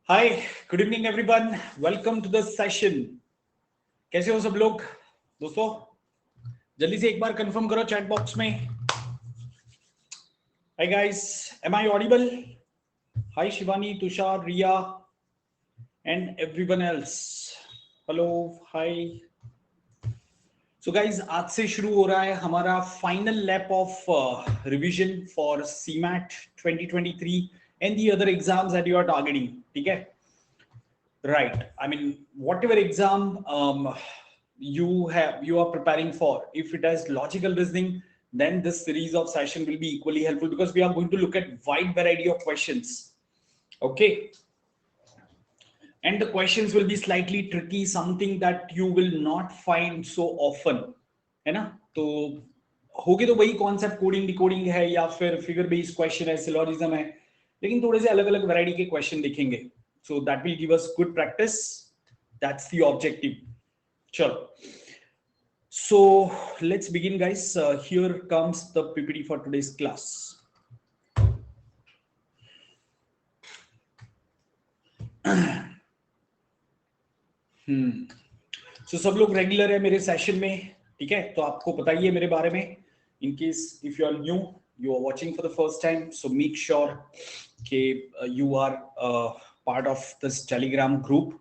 Hi, good evening everyone, welcome to the session. कैसे हो सब लोग दोस्तों? जल्दी से एक बार कंफर्म करो चैट बॉक्स में। Hi guys, am I audible? Hi Shivani, Tushar, Riya and everyone else. Hello, hi. So guys, आज से शुरू हो रहा है हमारा final lap of revision for CMAT 2023 and the other exams that you are targeting. ठीक है, right? I mean, whatever exam you are preparing for, if it has logical reasoning, then this series of session will be equally helpful because we are going to look at wide variety of questions. Okay, and the questions will be slightly tricky, something that you will not find so often, है ना? तो होगे तो वही concept, coding decoding है या फिर figure based question है, सिलोजिज्म है, लेकिन थोड़े से अलग अलग वैरायटी के क्वेश्चन दिखेंगे। So that will give us good practice, that's the objective. चलो, so let's begin guys. Here comes the PPT for today's class. So सब लोग रेगुलर है मेरे सेशन में, ठीक है? तो आपको पता ही है मेरे बारे में। In case if you are new, you are watching for the first time, so make sure कि you are part of this Telegram group,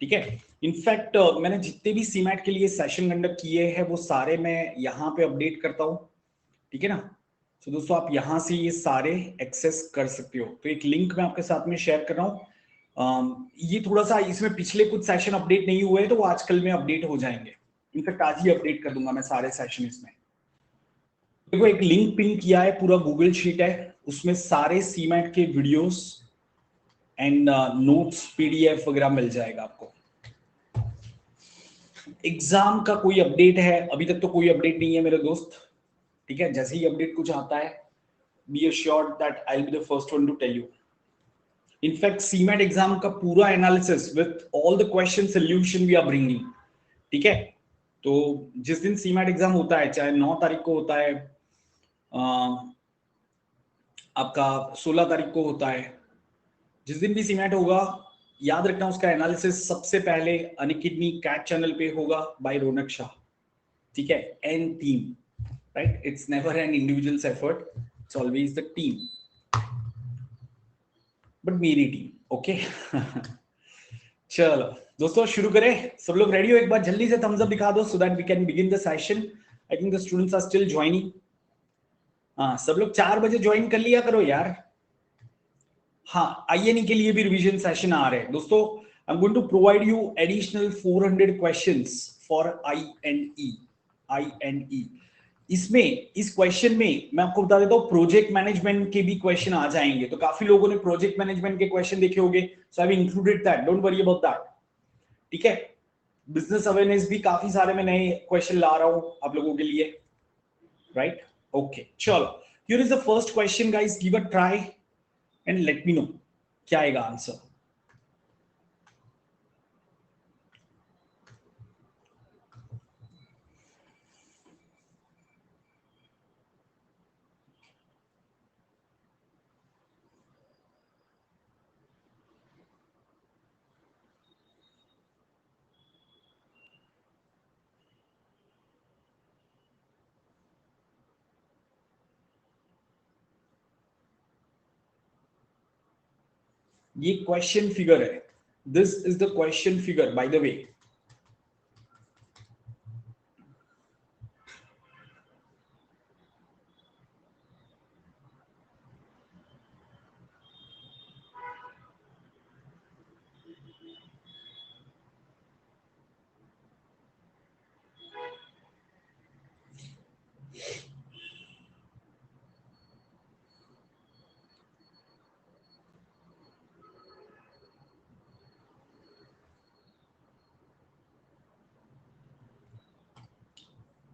ठीक है? इनफैक्ट मैंने जितने भी सीमैट के लिए सेशन कंडक्ट किए हैं वो सारे मैं यहाँ पे अपडेट करता हूँ, ठीक है ना? तो दोस्तों आप यहाँ से ये सारे एक्सेस कर सकते हो। तो एक लिंक मैं आपके साथ में शेयर कर रहा हूँ। ये थोड़ा सा इसमें पिछले कुछ सेशन अपडेट नहीं हुए तो वो आजकल में अपडेट हो जाएंगे। इनफैक्ट आज ही अपडेट कर दूंगा मैं सारे सेशन इसमें। देखो, एक लिंक पिन किया है, पूरा गूगल शीट है, उसमें सारे सीमैट के वीडियोस एंड नोट्स पीडीएफ वगैरह मिल जाएगा आपको। एग्जाम का कोई अपडेट है? अभी तक तो कोई अपडेट नहीं है मेरे दोस्त, ठीक है? जैसे ही अपडेट कुछ आता है, be assured that I will be the first one to tell you. In fact CMAT exam का पूरा analysis with all the question solution we are bringing, ठीक है? तो जिस दिन सीमैट एग्जाम होता है, चाहे 9 तारीख को होता है, आपका 16 तारीख को होता है, जिस दिन भी सीमैट होगा, याद रखना उसका एनालिसिस सबसे पहले अनअकैडमी कैट चैनल पे होगा बाय रौनक शाह, ठीक है? And team, right? It's never N individuals effort, it's always the team, but मेरी टीम, ओके? चलो दोस्तों शुरू करें। सब लोग रेडी हो? एक बार जल्दी से थम्स अप दिखा दो so that we can begin the session. I think the students are still joining. हाँ, सब लोग 4 बजे ज्वाइन कर लिया करो यार। हाँ, आईएनई के लिए भी रिवीजन सेशन आ रहे हैं दोस्तों। I am going to provide you additional 400 questions for I and E. इसमें, इस क्वेश्चन में मैं आपको बता देता हूँ, प्रोजेक्ट मैनेजमेंट के भी क्वेश्चन आ जाएंगे। तो काफी लोगों ने प्रोजेक्ट मैनेजमेंट के क्वेश्चन देखे होंगे, so I have included that, don't worry about that, ठीक है? बिजनेस अवेयरनेस भी काफी सारे मैं नए क्वेश्चन ला रहा हूं आप लोगों के लिए, राइट? ओके, चलो, here is the first question guys, give a try and let me know क्या आएगा आंसर। ये क्वेश्चन फिगर है, this is the question figure by the way.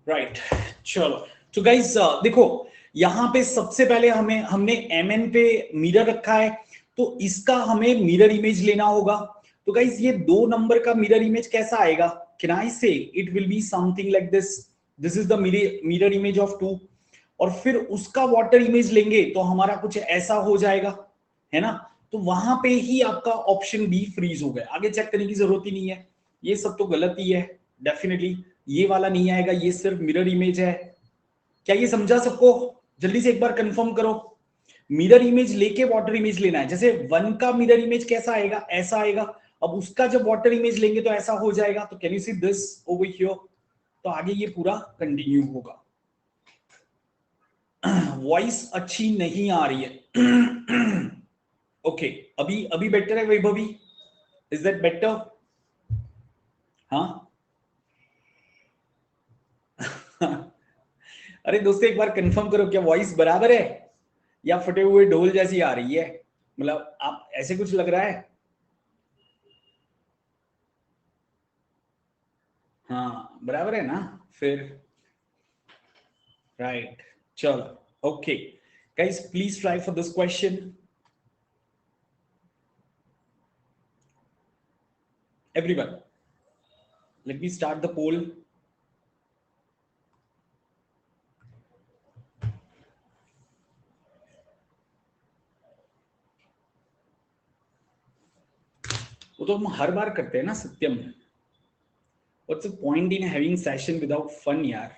Right, चलो। तो गाइस देखो, यहां पे सबसे पहले हमने एमएन पे मिरर रखा है, तो इसका हमें मिरर इमेज लेना होगा। तो गाइस ये 2 नंबर का मिरर इमेज कैसा आएगा? कैन आई से it will be something like this, this is the mirror image of 2, और फिर उसका वाटर इमेज लेंगे तो हमारा कुछ ऐसा हो जाएगा, है ना? तो वहां पे ही आपका ऑप्शन बी फ्रीज हो गया, आगे चेक करने की जरूरत ही नहीं है। ये सब तो गलत ही है डेफिनेटली, ये वाला नहीं आएगा, ये सिर्फ मिरर इमेज है। क्या ये समझा सबको? जल्दी से एक बार कंफर्म करो। मिरर इमेज लेके वाटर इमेज लेना है। जैसे वन का मिरर इमेज कैसा आएगा, ऐसा आएगा। अब उसका जब वाटर इमेज लेंगे तो ऐसा हो जाएगा। तो can you see this over here? तो आगे ये पूरा कंटिन्यू होगा। वॉइस अच्छी नहीं आ रही है। ओके अभी अभी बेटर है वैभवी? Is that better? हाँ। अरे दोस्तों एक बार कंफर्म करो, क्या वॉइस बराबर है या फटे हुए ढोल जैसी आ रही है? मतलब आप ऐसे कुछ लग रहा है? हाँ बराबर है ना फिर? राइट, चलो okay guys, please try for this question everyone. Let me start the poll. वो तो हम हर बार करते हैं ना Satyam. What's the point in having session without fun यार?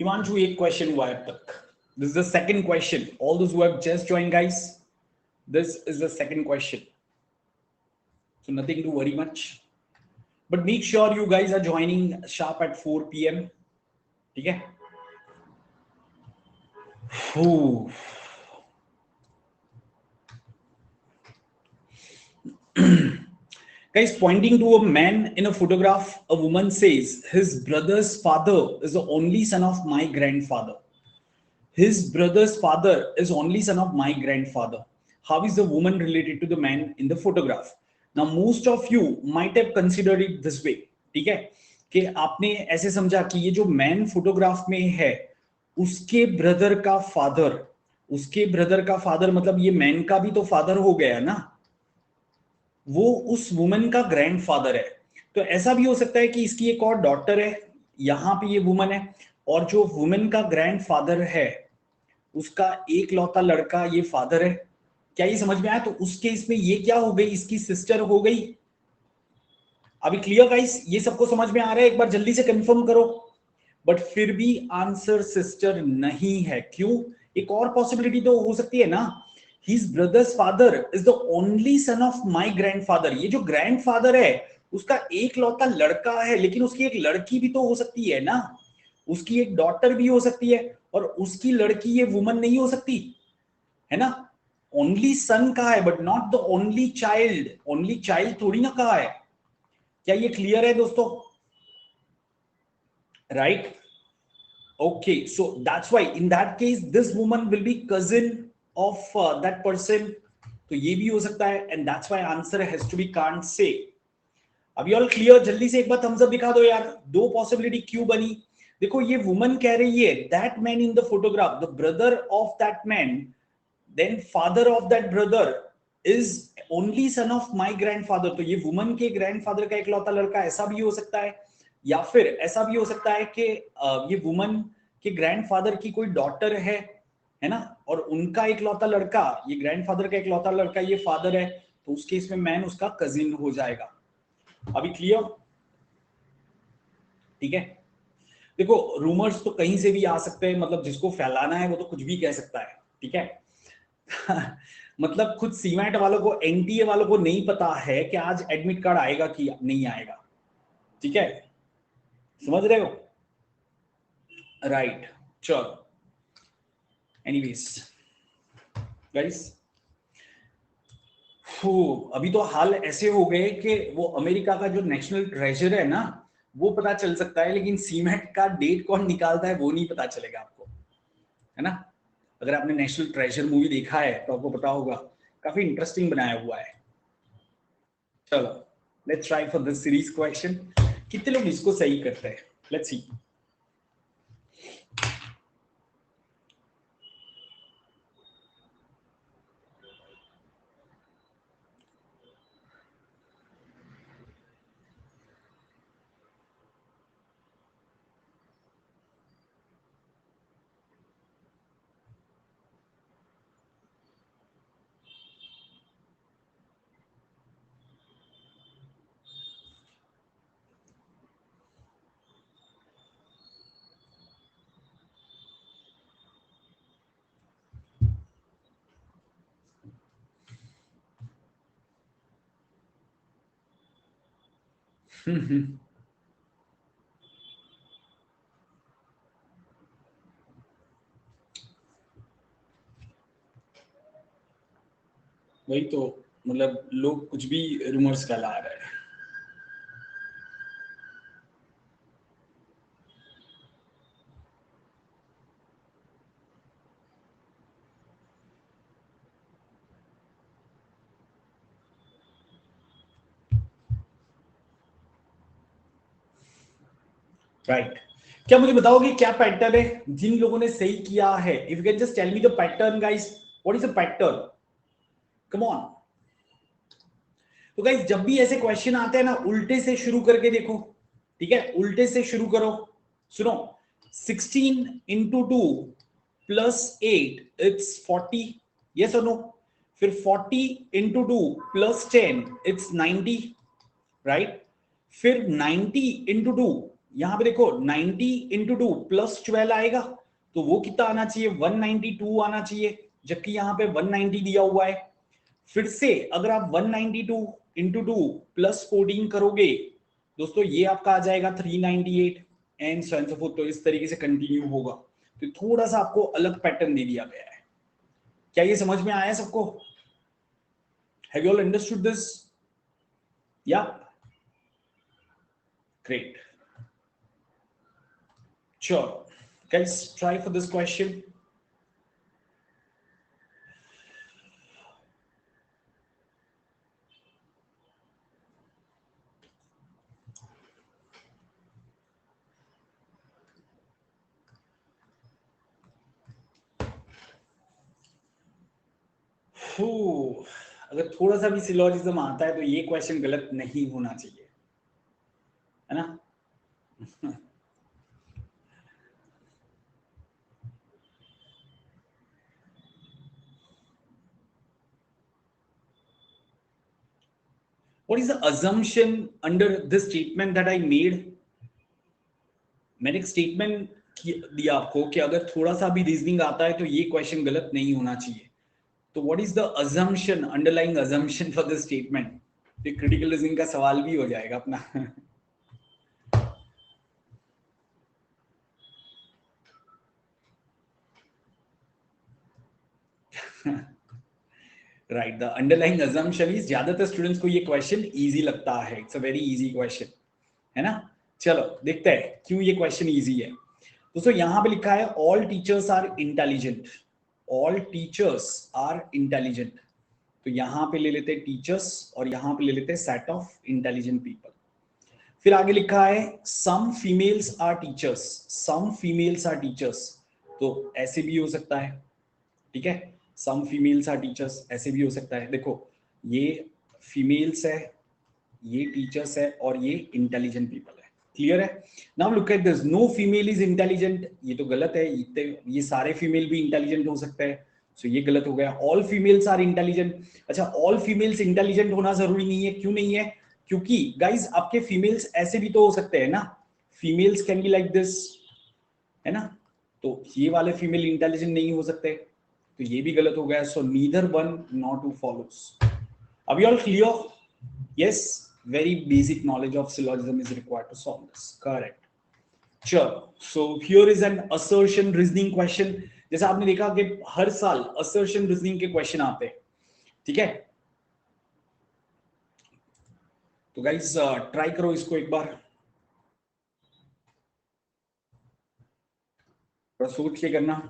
हिमांशु एक क्वेश्चन हुआ है अब तक। This is the second question, all those who have just join guys, this is the second question, so nothing to worry much, but make sure you guys are joining sharp at 4 p.m. ठीक है? Whew. Guys, pointing to a man in a photograph, a woman says, his brother's father is the only son of my grandfather. His brother's father is only son of my grandfather. How is the woman related to the man in the photograph? Now, most of you might have considered it this way. ठीक है कि आपने ऐसे समझा कि ये जो man photograph में है उसके ब्रदर का फादर, उसके ब्रदर का फादर मतलब ये मैन का भी तो फादर हो गया ना, वो उस वुमन का ग्रैंडफादर है। तो ऐसा भी हो सकता है कि इसकी एक और डॉटर है, यहां पे ये वुमन है, और जो वुमन का ग्रैंडफादर है उसका एक लौता लड़का ये फादर है। क्या ये समझ में आया? तो उस केस में ये क्या हो गई, इसकी सिस्टर हो गई। अभी क्लियर गाइस? ये सबको समझ में आ रहा है? एक बार जल्दी से कंफर्म करो। बट फिर भी आंसर सिस्टर नहीं है, क्यों? एक और पॉसिबिलिटी तो हो सकती है ना, his brothers father is the only son of my grandfather. ये जो ग्रैंडफादर है उसका एक लौता लड़का है, लेकिन उसकी एक लड़की भी तो हो सकती है ना, उसकी एक डॉटर भी हो सकती है, और उसकी लड़की ये वुमन नहीं हो सकती है ना? ओनली सन कहा है but not the only child, only child थोड़ी ना कहा है। क्या ये क्लियर है दोस्तों? Right, okay, so that's why in that case this woman will be cousin of that person. तो ये भी हो सकता है, and that's why answer has to be can't say. अभी ऑल क्लियर? जल्दी से एक बार थम्स अप दिखा दो यार, दो पॉसिबिलिटी क्यों बनी? देखो ये वुमन कह रही है that man in the photograph, the brother of that man, then father of that brother is only son of my grandfather. तो ये वुमन के ग्रैंडफादर का इकलौता लड़का, ऐसा भी हो सकता है। या फिर ऐसा भी हो सकता है कि ये वुमन के ग्रैंडफादर की कोई डॉटर है ना, और उनका इकलौता लड़का, ये ग्रैंडफादर का इकलौता लड़का ये फादर है, तो उस केस में मैन उसका कजिन हो जाएगा। अभी क्लियर? ठीक है, देखो रूमर्स तो कहीं से भी आ सकते हैं, मतलब जिसको फैलाना है वो तो कुछ भी कह सकता है, ठीक है? मतलब खुद सीमेंट वालों को, एनटीए वालों को नहीं पता है कि आज एडमिट कार्ड आएगा कि नहीं आएगा, ठीक है? समझ रहे हो? राइट, चलो एनीवेज गाइस, अभी तो हाल ऐसे हो गए कि वो अमेरिका का जो नेशनल ट्रेजर है ना, वो पता चल सकता है, लेकिन सीमेंट का डेट कौन निकालता है वो नहीं पता चलेगा आपको, है ना? अगर आपने नेशनल ट्रेजर मूवी देखा है तो आपको पता होगा, काफी इंटरेस्टिंग बनाया हुआ है। चलो let's try for this series question. कितने लोग इसको सही करते हैं, लेट्स सी। वही तो, मतलब लोग कुछ भी रूमर्स फैला रहे हैं। राइट, क्या मुझे बताओगे क्या पैटर्न है जिन लोगों ने सही किया है? If you can just tell me the pattern guys, what is the pattern, come on. तो गाइस जब भी ऐसे क्वेश्चन आते हैं ना, उल्टे से शुरू करके देखो, ठीक है? उल्टे से शुरू करो। सुनो, 16 इंटू 2 प्लस 8 इट्स 40, यस और नो? फिर 40 इंटू 2 प्लस 10 इट्स 90, राइट? फिर 90 इंटू 2, यहां पे देखो 90 इंटू 2 प्लस 12 आएगा, तो वो कितना आना चाहिए? 192 आना चाहिए, जबकि यहां पे 190 दिया हुआ है। फिर से अगर आप 192 इंटू 2 प्लस 14 करोगे दोस्तों, ये आपका आ जाएगा 398 and so and so fourth. तो इस तरीके से कंटिन्यू होगा। तो थोड़ा सा आपको अलग पैटर्न दे दिया गया है। क्या ये समझ में आया सबको? Have you all understood this? या great, sure guys, try for this question. अगर थोड़ा सा भी सिलोजिज्म आता है तो ये क्वेश्चन गलत नहीं होना चाहिए, है ना? What is the assumption under this statement that I made? मैंने एक स्टेटमेंट दिया आपको कि अगर थोड़ा सा भी रीजनिंग आता है तो ये क्वेश्चन गलत नहीं होना चाहिए। तो what is the assumption, underlying assumption for this statement? तो क्रिटिकल रीजनिंग का सवाल भी हो जाएगा अपना। Right, the underlying assumption is, ज्यादातर स्टूडेंट्स को ये क्वेश्चन इजी लगता है, it's a very easy question, है ना? चलो देखते हैं क्यों ये क्वेश्चन इजी है। दोस्तों यहां पे लिखा है all teachers are intelligent, all teachers are intelligent. तो यहां पे ले लेते हैं टीचर्स और यहां पे ले लेते हैं सेट ऑफ इंटेलिजेंट पीपल। फिर आगे लिखा है some females are teachers, some females are teachers. तो ऐसे भी हो सकता है, ठीक है? सम फीमेल्स आर टीचर्स ऐसे भी हो सकता है। देखो ये फीमेल्स है, ये टीचर्स है और ये इंटेलिजेंट पीपल है। क्लियर है? Now look at this, no female is intelligent, ये तो गलत है। ये सारे फीमेल भी इंटेलिजेंट हो सकते हैं, सो ये गलत हो गया। ऑल फीमेल्स आर इंटेलिजेंट, अच्छा ऑल फीमेल्स इंटेलिजेंट होना जरूरी नहीं है। क्यों नहीं है? क्योंकि गाइज आपके फीमेल्स ऐसे भी तो हो सकते हैं ना, females can be like this, है ना? तो ये वाले फीमेल इंटेलिजेंट नहीं हो सकते, तो ये भी गलत हो गया। So neither one not two follows. अभी all clear? Yes, very basic knowledge of syllogism is required to solve this. Correct. चलो, so here is an assertion reasoning question. जैसा आपने देखा कि हर साल असर्शन रीजनिंग के क्वेश्चन आते हैं, ठीक है। तो गाइस ट्राई करो इसको एक बार, थोड़ा सोच के करना।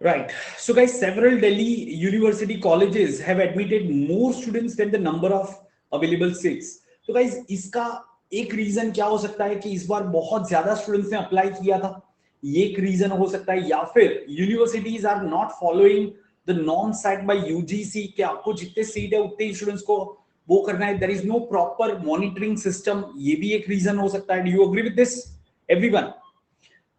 Right. So, guys, several Delhi university colleges have admitted more students than the number of available seats. तो guys, इसका एक रीजन क्या हो सकता है कि इस बार बहुत ज्यादा स्टूडेंट्स ने अप्लाई किया था, ये एक रीजन हो सकता है, या फिर universities are not following the norm set by UGC कि आपको जितने सीट है उतने ही स्टूडेंट्स को वो करना है, there is no proper monitoring system, ये भी एक रीजन हो सकता है। Do you agree with this everyone?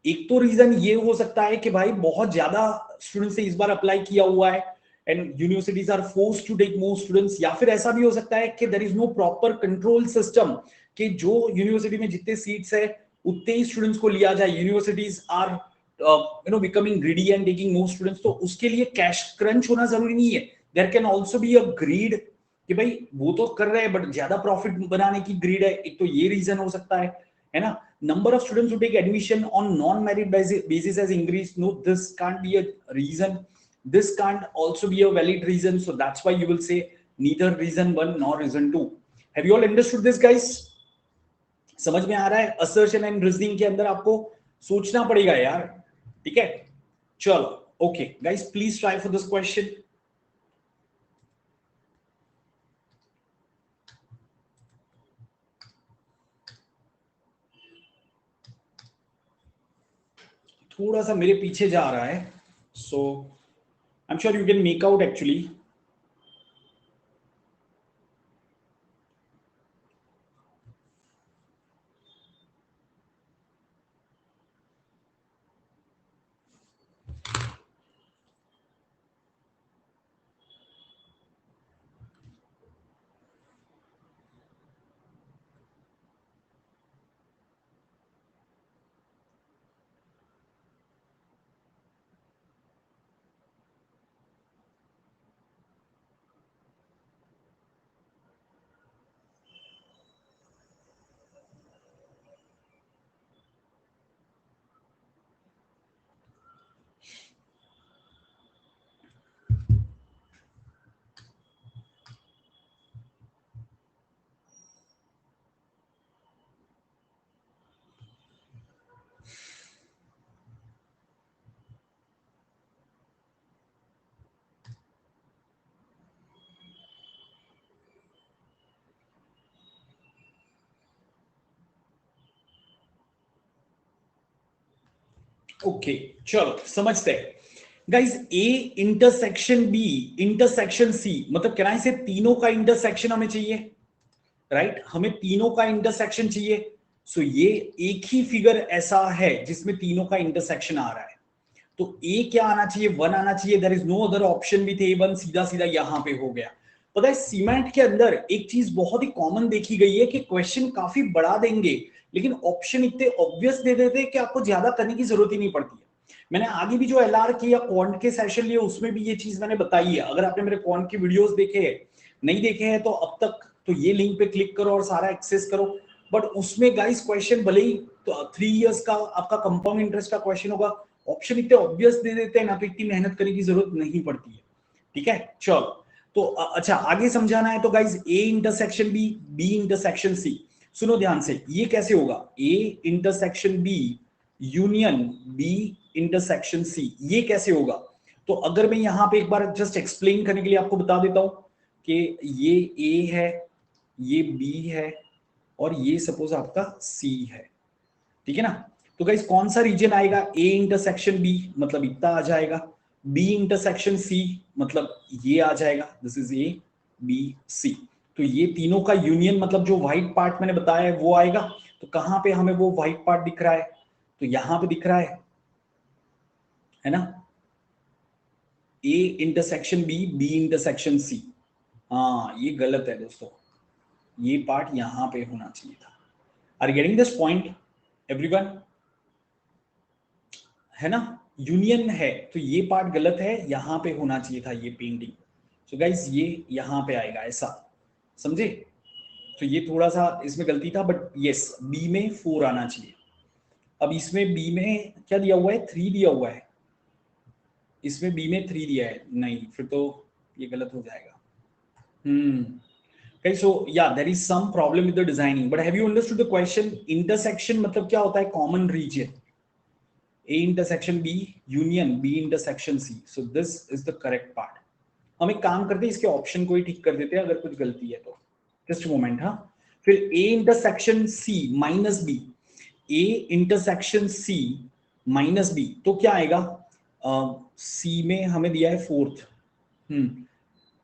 एक तो रीजन ये हो सकता है कि भाई बहुत ज्यादा स्टूडेंट्स ने इस बार अप्लाई किया हुआ है and universities are forced to take more students, या फिर ऐसा भी हो सकता है कि there is no proper control system कि जो यूनिवर्सिटी में जितने सीट्स है उतने ही स्टूडेंट्स को लिया जाए। Universities are becoming greedy and taking more students, तो उसके लिए कैश क्रंच होना जरूरी नहीं है। There can also be a greed कि भाई वो तो कर रहे हैं बट ज्यादा प्रॉफिट बनाने की ग्रीड है, एक तो ये रीजन हो सकता है ना। Number of students who take admission on non-merit basis has increased. No, this can't be a reason. This can't also be a valid reason. So that's why you will say neither reason one nor reason two. Have you all understood this, guys? समझ में आ रहा है? Assertion and reasoning के अंदर आपको सोचना पड़ेगा यार, ठीक है। चलो, okay, guys, please try for this question. थोड़ा सा मेरे पीछे जा रहा है, so I'm sure you can make out actually. Okay, चलो समझते हैं guys. A intersection B intersection C, मतलब कहना है तीनों का इंटरसेक्शन हमें चाहिए, राइट? हमें तीनों का इंटरसेक्शन चाहिए। सो ये एक ही फिगर ऐसा है जिसमें तीनों का इंटरसेक्शन आ रहा है, तो ए क्या आना चाहिए? 1 आना चाहिए। There is no other option with A1, सीधा सीधा यहां पे हो गया। पता है सीमेंट के अंदर एक चीज बहुत ही कॉमन देखी गई है कि क्वेश्चन काफी बड़ा देंगे लेकिन ऑप्शन इतने ऑब्वियस दे देते हैं कि आपको ज्यादा करने की जरूरत ही नहीं पड़ती है। मैंने आगे भी जो एलआर के या क्वांट के सेशन लिए उसमें भी ये चीज मैंने बताई है। अगर आपने मेरे क्वांट की वीडियोस देखे हैं, नहीं देखे हैं तो अब तक तो ये लिंक पे क्लिक करो और सारा एक्सेस करो। बट उसमें गाइस क्वेश्चन भले ही तो 3 इयर्स का आपका कंपाउंड इंटरेस्ट का क्वेश्चन होगा, ऑप्शन इतने ऑब्वियस दे देते हैं ना, तो इतनी मेहनत करने की जरूरत नहीं पड़ती है, ठीक है। चलो, तो अच्छा आगे समझाना है तो guys A intersection B, B intersection C. सुनो ध्यान से, ये कैसे होगा, A intersection B union B intersection C, ये कैसे होगा? तो अगर मैं यहां पे एक बार जस्ट एक्सप्लेन करने के लिए आपको बता देता हूं कि ये A है, ये B है और ये सपोज आपका C है, ठीक है ना? तो गाइस कौन सा रीजन आएगा, A इंटरसेक्शन B मतलब इतना आ जाएगा, B इंटरसेक्शन C मतलब ये आ जाएगा, this is A B C। तो ये तीनों का यूनियन मतलब जो व्हाइट पार्ट मैंने बताया है वो आएगा। तो कहां पे हमें वो व्हाइट पार्ट दिख रहा है, तो यहां पे दिख रहा है ना, A intersection B B intersection C। हाँ ये गलत है दोस्तों, ये पार्ट यहां पे होना चाहिए था। Are you getting this point everyone? है ना, यूनियन है तो ये पार्ट गलत है, यहां पे होना चाहिए था ये पेंटिंग। सो गाइस ये यहां पे आएगा ऐसा, समझे? तो ये थोड़ा सा इसमें गलती था, बट यस बी में 4 आना चाहिए। अब इसमें बी में क्या दिया हुआ है, 3 दिया हुआ है, इसमें बी में 3 दिया है, नहीं फिर तो ये गलत हो जाएगा। Okay, so yeah, there is some problem with the designing, but have you understood the question? Intersection मतलब क्या होता है, common region, A intersection B union B intersection C, so this is the correct part। हम एक काम करते हैं, इसके ऑप्शन को ही ठीक कर देते हैं अगर कुछ गलती है तो, जस्ट मोमेंट। हाँ, फिर A intersection C minus B, A intersection C minus B, तो क्या आएगा, C में हमें दिया है 4th,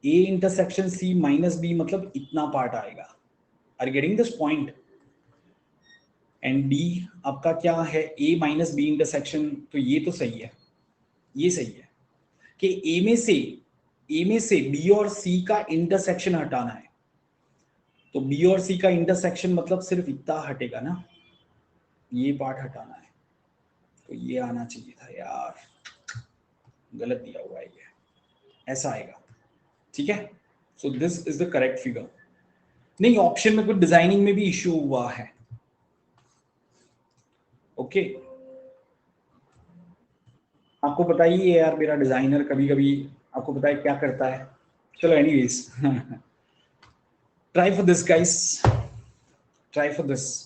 A intersection C minus B मतलब इतना पार्ट आएगा। Are getting this point? And D आपका क्या है, A माइनस B इंटरसेक्शन, तो ये तो सही है, ये सही है कि A में से B और C का इंटरसेक्शन हटाना है। तो B और C का इंटरसेक्शन मतलब सिर्फ इतना हटेगा ना, ये पार्ट हटाना है, तो ये आना चाहिए था यार, गलत दिया हुआ है ये, ऐसा आएगा, ठीक है? So this is the correct figure. नहीं, ऑप्शन में कुछ डिजाइनिंग में भी इश्यू हुआ है। ओके आपको पता ही है यार, मेरा डिजाइनर कभी कभी आपको पता है क्या करता है। चलो anyways try for this guys, try for this.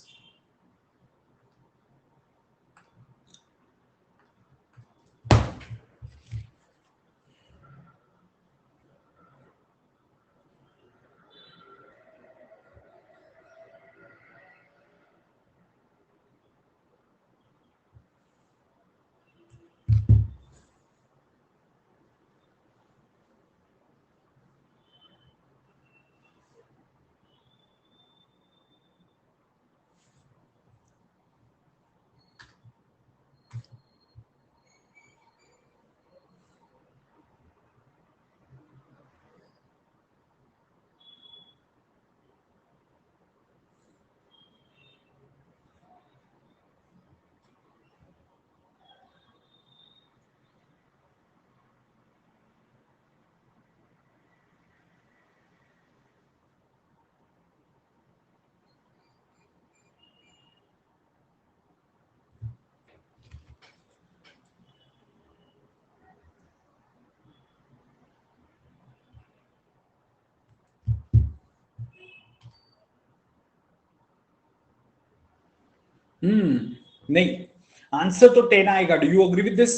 नहीं, आंसर तो 10 आएगा। Do you agree with this?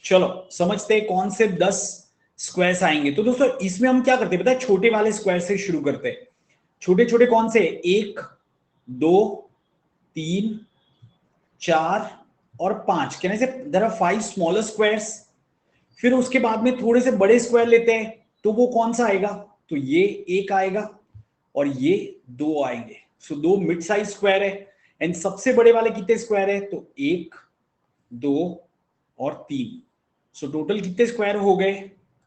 चलो समझते हैं कौन से 10 स्क्वायर्स आएंगे। तो दोस्तों इसमें हम क्या करते हैं पता है, छोटे वाले स्क्वायर से शुरू करते हैं। छोटे छोटे कौन से, 1 2 3 4 और 5, कहने से देयर आर 5 स्मॉलर स्क्वायर्स। फिर उसके बाद में थोड़े से बड़े स्क्वायर लेते हैं, तो वो कौन सा आएगा, तो ये एक आएगा और ये 2 आएंगे। सो 2 मिड साइज स्क्वायर है। एंड सबसे बड़े वाले कितने स्क्वायर है, तो 1 2 और 3। सो टोटल कितने स्क्वायर हो गए,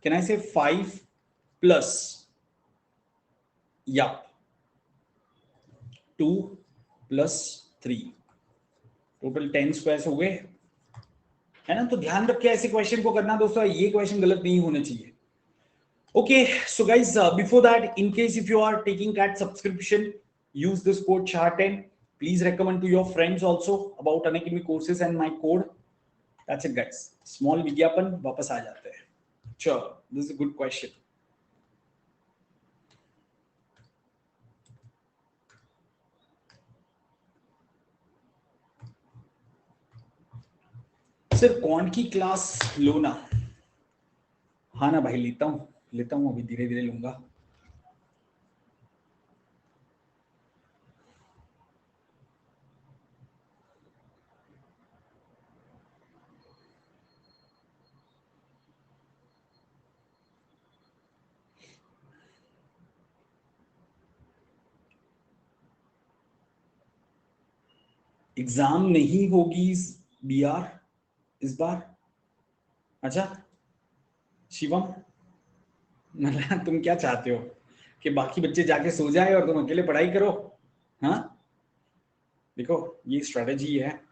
कैन आई से 5 प्लस या 2 प्लस 3, टोटल 10 स्क्वायर हो गए, है ना? तो ध्यान रख के ऐसे क्वेश्चन को करना दोस्तों, ये क्वेश्चन गलत नहीं होने चाहिए। Okay, so guys, before that, in case if you are taking CAT subscription, use this code SHAR10. Please recommend to your friends also about Unacademy courses and my code. That's it, guys. Small विज्ञापन, वापस आ जाते हैं। चलो, this is a good question. Sir कौन की class लो ना? हाँ ना भाई, लेता हूँ, अभी धीरे धीरे लूंगा। एग्जाम नहीं होगी बीआर इस बार? अच्छा शिवम, मतलब तुम क्या चाहते हो कि बाकी बच्चे जाके सो जाए और तुम अकेले पढ़ाई करो? हाँ, देखो ये स्ट्रेटेजी है।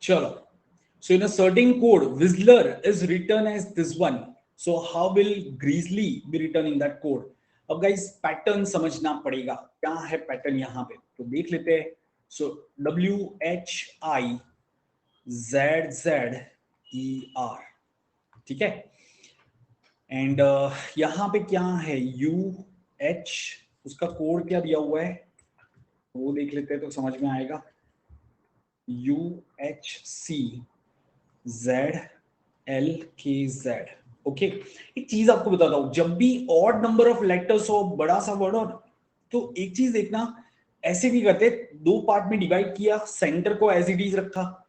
चलो, so in a certain code Whistler is written as this one, so how will Grizzly be written in that code? अब गाइस पैटर्न समझना पड़ेगा, क्या है पैटर्न यहाँ पे, तो देख लेते हैं। सो WHIZZER, ठीक है। एंड यहाँ पे क्या है, UH, उसका कोड क्या दिया हुआ है वो देख लेते हैं तो समझ में आएगा। UHCZLKZ। ओके, एक चीज आपको बताता हूं, जब भी ऑड नंबर ऑफ लेटर्स हो, बड़ा सा वर्ड हो, तो एक चीज देखना, ऐसे भी करते, दो पार्ट में डिवाइड किया, सेंटर को एज इट इज रखा,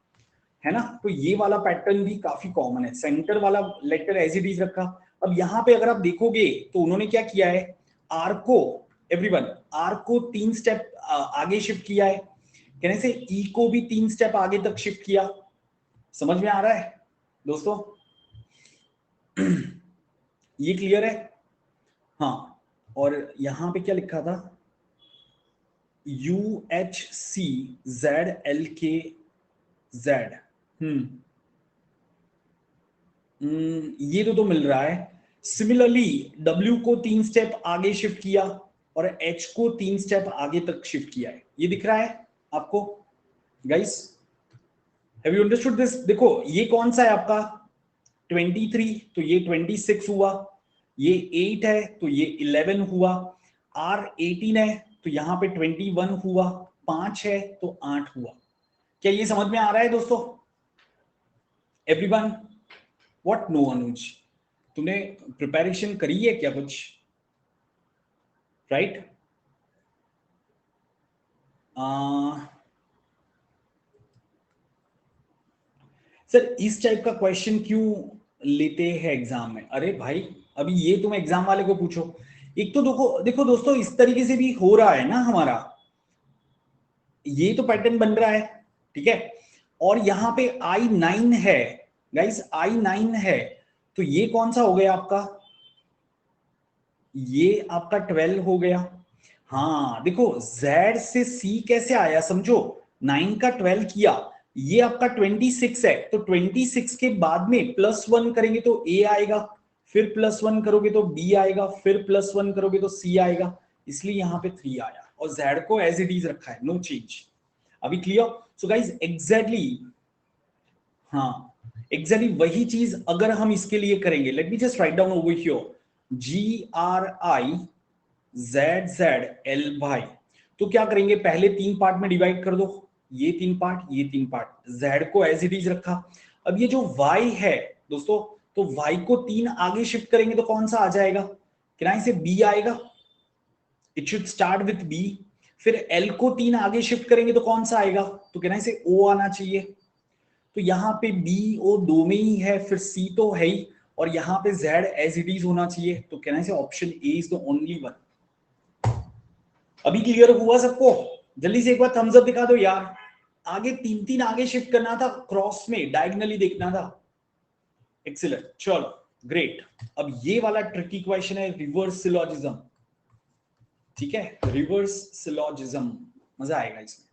है ना, तो ये वाला पैटर्न भी काफी कॉमन है, सेंटर वाला लेटर एज इट इज रखा। अब यहाँ पे अगर आप देखोगे तो उन्होंने क्या किया है, आर को, एवरीवन, आर को 3 स्टेप आगे शिफ्ट किया है, कहने से ई को भी 3 स्टेप आगे तक शिफ्ट किया। समझ में आ रहा है दोस्तों? ये क्लियर है? हाँ, और यहां पे क्या लिखा था, UHCZLKZ। ये तो मिल रहा है। सिमिलरली W को 3 स्टेप आगे शिफ्ट किया और H को 3 स्टेप आगे तक शिफ्ट किया है, ये दिख रहा है आपको guys? Have you understood this? देखो ये कौन सा है आपका 23, तो ये 26 हुआ, ये 8 है तो ये 11 हुआ, R18 है तो यहां पे 21 हुआ, 5 है तो 8 हुआ। क्या ये समझ में आ रहा है दोस्तों? Everyone, what? नो अनुज, तूने प्रिपरेशन करी है क्या कुछ? राइट? सर इस टाइप का क्वेश्चन क्यों लेते हैं एग्जाम में? अरे भाई, अभी ये तुम एग्जाम वाले को पूछो। एक तो देखो देखो दोस्तों, इस तरीके से भी हो रहा है ना हमारा, ये तो पैटर्न बन रहा है, ठीक है, और यहां पे I9 है गाइस, I9 है, तो ये कौन सा हो गया आपका, ये आपका 12 हो गया। हाँ देखो, Z से C कैसे आया समझो, 9 का 12 किया, ये आपका 26 है, तो 26 के बाद में +1 करेंगे तो A आएगा, फिर +1 करोगे तो B आएगा, फिर +1 करोगे तो C आएगा, इसलिए यहां पे 3 आया, और Z को एज इट इज रखा है, नो चेंज। अभी क्लियर? सो गाइज एग्जैक्टली, हाँ एग्जैक्टली वही चीज अगर हम इसके लिए करेंगे, let me just write down over here, GRIZZLY, तो क्या करेंगे, पहले 3 पार्ट में डिवाइड कर दो, ये 3 पार्ट, ये 3 पार्ट, Z को एज इट इज रखा। अब ये जो Y है दोस्तों, तो Y को 3 आगे शिफ्ट करेंगे तो कौन सा आ जाएगा, किराए से B आएगा, it should start with B। फिर L को 3 आगे शिफ्ट करेंगे तो कौन सा आएगा, तो कहना से O आना चाहिए, तो यहाँ पे B O दो में ही है, फिर C तो है ही, और यहाँ पे Z एज इट इज होना चाहिए, तो कहना से option A is the only one. अभी क्लियर हुआ सबको? जल्दी से एक बार थम्स अप दिखा दो यार। आगे 3 आगे शिफ्ट करना था, क्रॉस में डायगनली देखना था। एक्सीलेंट, चलो ग्रेट। अब ये वाला ट्रिकी क्वेश्चन है, रिवर्स सिलोजिज्म, ठीक है, रिवर्स सिलोजिज्म, मजा आएगा इसमें।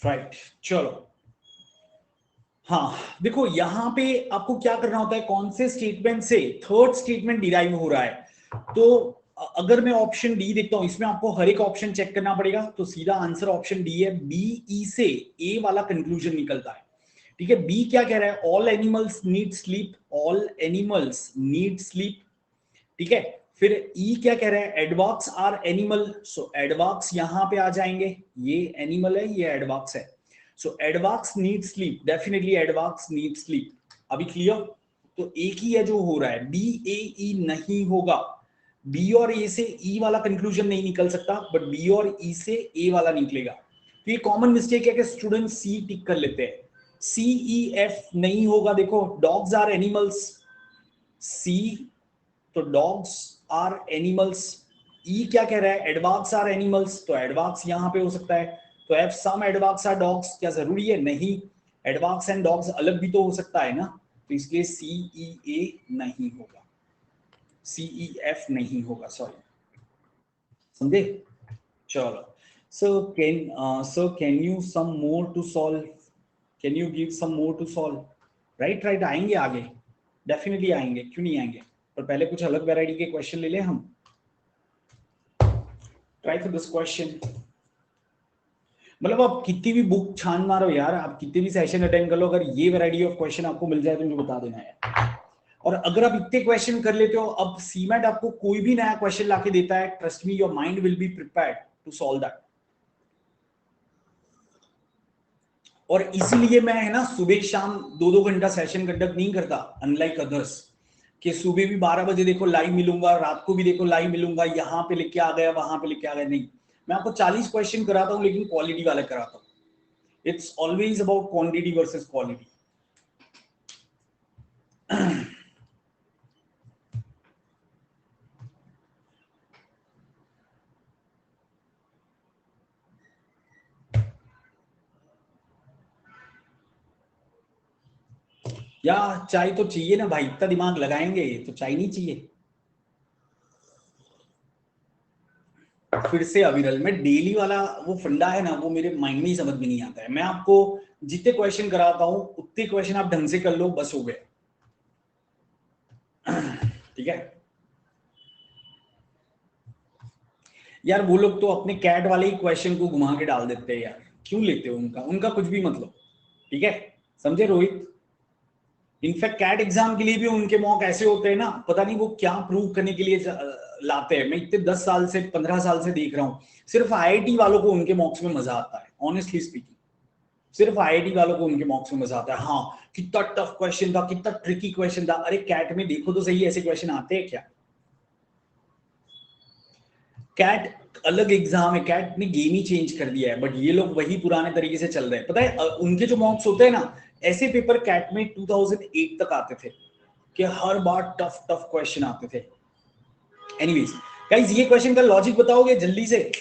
राइट, चलो। हाँ, देखो यहां पे आपको क्या करना होता है, कौन से स्टेटमेंट से थर्ड स्टेटमेंट डिराइव हो रहा है। तो अगर मैं ऑप्शन डी देखता हूं, इसमें आपको हर एक ऑप्शन चेक करना पड़ेगा, तो सीधा आंसर ऑप्शन डी है। बी ई से ए वाला कंक्लूजन निकलता है। ठीक है, बी क्या कह रहा है, all animals need sleep, all animals need sleep. ठीक है, फिर ई क्या कह रहा है, एडवाक्स आर एनिमल, सो एडवाक्स यहां पे आ जाएंगे, ये एनिमल है, ये एडवाक्स है। So advax need sleep, definitely advax need sleep. अभी क्लियर? तो एक ही है जो हो रहा है, बी ए ई नहीं होगा। बी और ए से ई वाला कंक्लूजन नहीं निकल सकता, बट बी और ई से ए वाला निकलेगा। तो ये कॉमन मिस्टेक है कि स्टूडेंट सी टिक कर लेते हैं, सी ई एफ नहीं होगा। देखो डॉग्स आर एनिमल्स, सी, तो डॉग्स आर एनिमल्स। ई क्या कह रहा है, एडवाक्स आर एनिमल्स, तो एडवाक्स यहां पे हो सकता है। तो एफ सम एडवाक्स आर डॉग्स, क्या जरूरी है? नहीं, एडवाक्स एंड डॉग्स अलग भी तो हो सकता है ना। तो इसलिए सी ई ए नहीं होगा, सी ई एफ नहीं होगा, सॉरी, समझे? चलो, can you some more to solve, can you give some more to solve. Right right, आएंगे आगे, डेफिनेटली आएंगे, क्यों नहीं आएंगे। पर पहले कुछ अलग वैरायटी के क्वेश्चन ले लें हम। Try for this question. मतलब आप कितनी भी बुक छान मारो यार, आप कितने भी सेशन अटेंड कर लो, अगर ये वैरायटी ऑफ क्वेश्चन आपको मिल जाए तो मुझे बता देना है। और अगर आप इतने क्वेश्चन कर लेते हो, अब सीमेट आपको कोई भी नया क्वेश्चन लाके देता है, trust me your mind will be prepared to solve that. और इसीलिए मैं है ना सुबह शाम 2-2 घंटा सेशन कंडक्ट नहीं करता, अनलाइक अदर्स, कि सुबह भी 12 बजे देखो लाइव मिलूंगा, रात को भी देखो लाइव मिलूंगा, यहाँ पे लिख के आ गया, वहां पे लिख के आ गया। नहीं, मैं आपको 40 क्वेश्चन कराता हूँ, लेकिन क्वालिटी वाले कराता हूँ। It's always about quantity versus quality. या चाय तो चाहिए ना भाई, इतना दिमाग लगाएंगे तो चाय नहीं चाहिए। फिर से अविरल, मैं डेली वाला वो फंडा है ना, वो मेरे माइंड में ही समझ में नहीं आता है। मैं आपको जितने क्वेश्चन कराता हूं उतने क्वेश्चन आप ढंग से कर लो, बस हो गए। ठीक है यार, वो लोग तो अपने कैट वाले ही क्वेश्चन को घुमा के डाल देते हैं यार, क्यों लेते हो उनका, उनका कुछ भी मतलब। ठीक है, समझे रोहित? इनफैक्ट कैट एग्जाम के लिए भी उनके मॉक ऐसे होते हैं ना, पता नहीं वो क्या प्रूव करने के लिए लाते हैं। मैं इतने 10 साल से 15 साल से देख रहा हूँ, सिर्फ आईआईटी वालों को उनके मॉक्स में मजा आता है, ऑनेस्टली स्पीकिंग। सिर्फ आईआईटी वालों को उनके मॉक्स में मजा आता है। हाँ, कितना टफ क्वेश्चन था, कितना ट्रिकी क्वेश्चन था। अरे कैट में देखो तो सही, ऐसे क्वेश्चन आते हैं क्या? कैट अलग एग्जाम है, कैट ने गेम ही चेंज कर दिया है, बट ये लोग वही पुराने तरीके से चल रहे हैं। पता है उनके जो मॉक्स होते हैं ना, ऐसे पेपर कैट में 2008 तक आते थे, कि हर बार टफ टफ क्वेश्चन आते थे। एनीवेज गाइस, ये क्वेश्चन का लॉजिक बताओगे जल्दी से?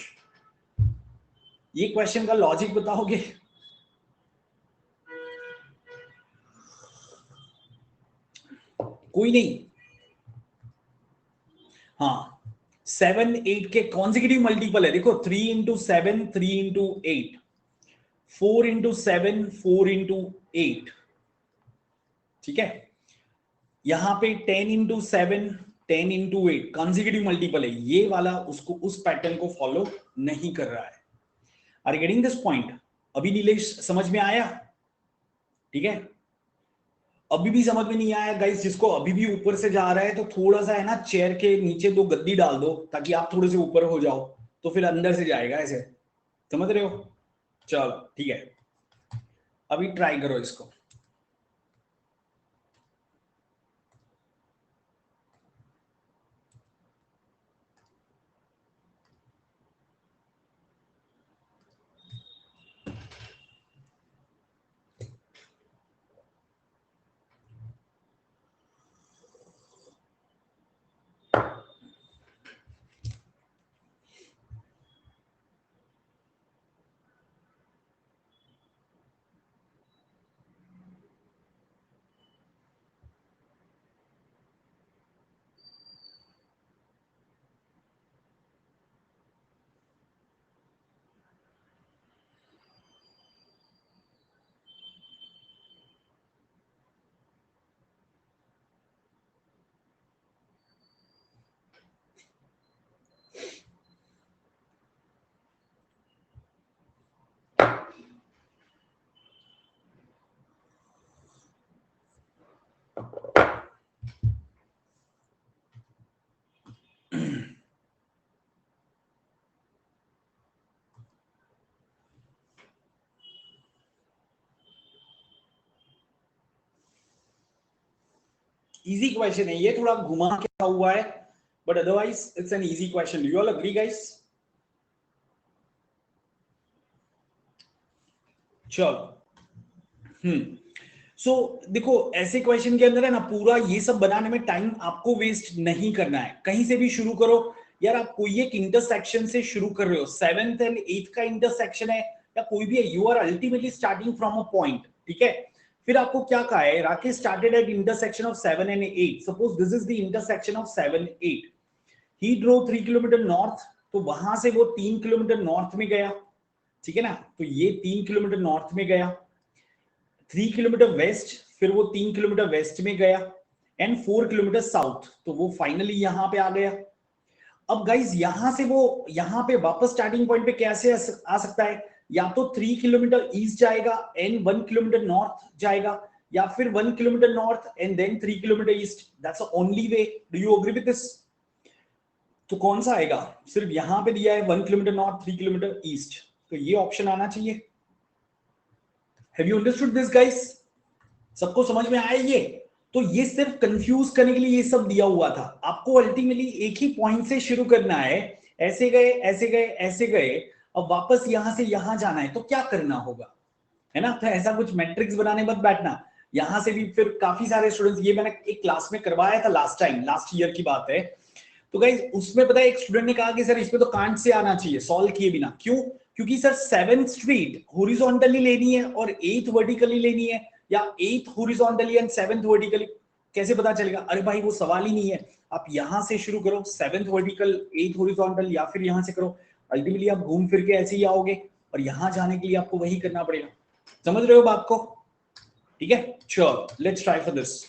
ये क्वेश्चन का लॉजिक बताओगे? कोई नहीं। हाँ, 7 8 के कॉन्जिक्यूटिव मल्टीपल है, देखो 3 into 7 3 into 8, 4 into 7 4 into 8। ठीक है, यहां पे 10 into 7 10 into 8 कॉन्जिक्यूटिव मल्टीपल है, ये वाला उसको उस पैटर्न को फॉलो नहीं कर रहा है। Are you getting this point? अभी नीलेश समझ में आया? ठीक है, अभी भी समझ में नहीं आया गाइस, जिसको अभी भी ऊपर से जा रहा है, तो थोड़ा सा है ना चेयर के नीचे 2 गद्दी डाल दो, ताकि आप थोड़े से ऊपर हो जाओ, तो फिर अंदर से जाएगा ऐसे। समझ रहे हो? चलो ठीक है, अभी ट्राई करो इसको। इजी क्वेश्चन है ये, थोड़ा घुमा के हुआ है, but otherwise it's an easy question. You all agree guys? चलो. सो देखो ऐसे क्वेश्चन के अंदर है ना, पूरा ये सब बनाने में टाइम आपको वेस्ट नहीं करना है. कहीं से भी शुरू करो यार. आप कोई एक इंटरसेक्शन से शुरू कर रहे हो, 7th एंड 8th का इंटरसेक्शन है या कोई भी है, you are ultimately starting from a point. ठीक है. फिर आपको क्या कहा है, Rakesh started at intersection of 7 and 8. Suppose this is the intersection of 7, 8. He drew 3 kilometre north. तो वहां से वो 3 किलोमीटर नॉर्थ में गया. ठीक है ना. तो ये 3 किलोमीटर नॉर्थ में गया, 3 किलोमीटर वेस्ट, फिर वो 3 किलोमीटर वेस्ट में गया, एंड 4 किलोमीटर साउथ. तो वो फाइनली यहां पे आ गया. अब गाइज यहां से वो यहां पे वापस स्टार्टिंग पॉइंट पे कैसे आ सकता है? या तो 3 किलोमीटर ईस्ट जाएगा एंड 1 किलोमीटर नॉर्थ जाएगा, या फिर 1 kilometre north and then 3 kilometre east. That's the only way. Do you agree with this? तो कौन सा आएगा? सिर्फ यहां पे दिया है 1 किलोमीटर नॉर्थ, 3 किलोमीटर ईस्ट, तो ये ऑप्शन आना चाहिए. Have you understood this guys? सबको समझ में आया ये? तो ये सिर्फ कंफ्यूज करने के लिए ये सब दिया हुआ था. आपको अल्टीमेटली एक ही पॉइंट से शुरू करना है. ऐसे गए, ऐसे गए, ऐसे गए, अब वापस यहां से यहां जाना है, तो क्या करना होगा, है ना? तो ऐसा कुछ मैट्रिक्स बनाने मत बैठना. यहां से भी फिर काफी सारे स्टूडेंट्स, ये मैंने एक क्लास में करवाया था लास्ट टाइम, लास्ट ईयर की बात है. तो गाइस उसमें पता है एक स्टूडेंट ने कहा कि सर इसमें तो कांट से आना चाहिए सॉल्व किए बिना. क्यों? क्योंकि सर 7th स्ट्रीट हॉरिजॉन्टली लेनी है और 8th वर्टिकली लेनी है, या 8th horizontally and 7th vertically. कैसे पता चलेगा? अरे भाई वो सवाल ही नहीं है. आप यहां से शुरू करो, 7th वर्टिकल, 8th हॉरिजॉन्टल, या फिर यहां से करो. अल्टीमेटली आप घूम फिर के ऐसे ही आओगे, और यहां जाने के लिए आपको वही करना पड़ेगा. समझ रहे हो बात को? ठीक है. चलो लेट्स ट्राई फॉर दिस.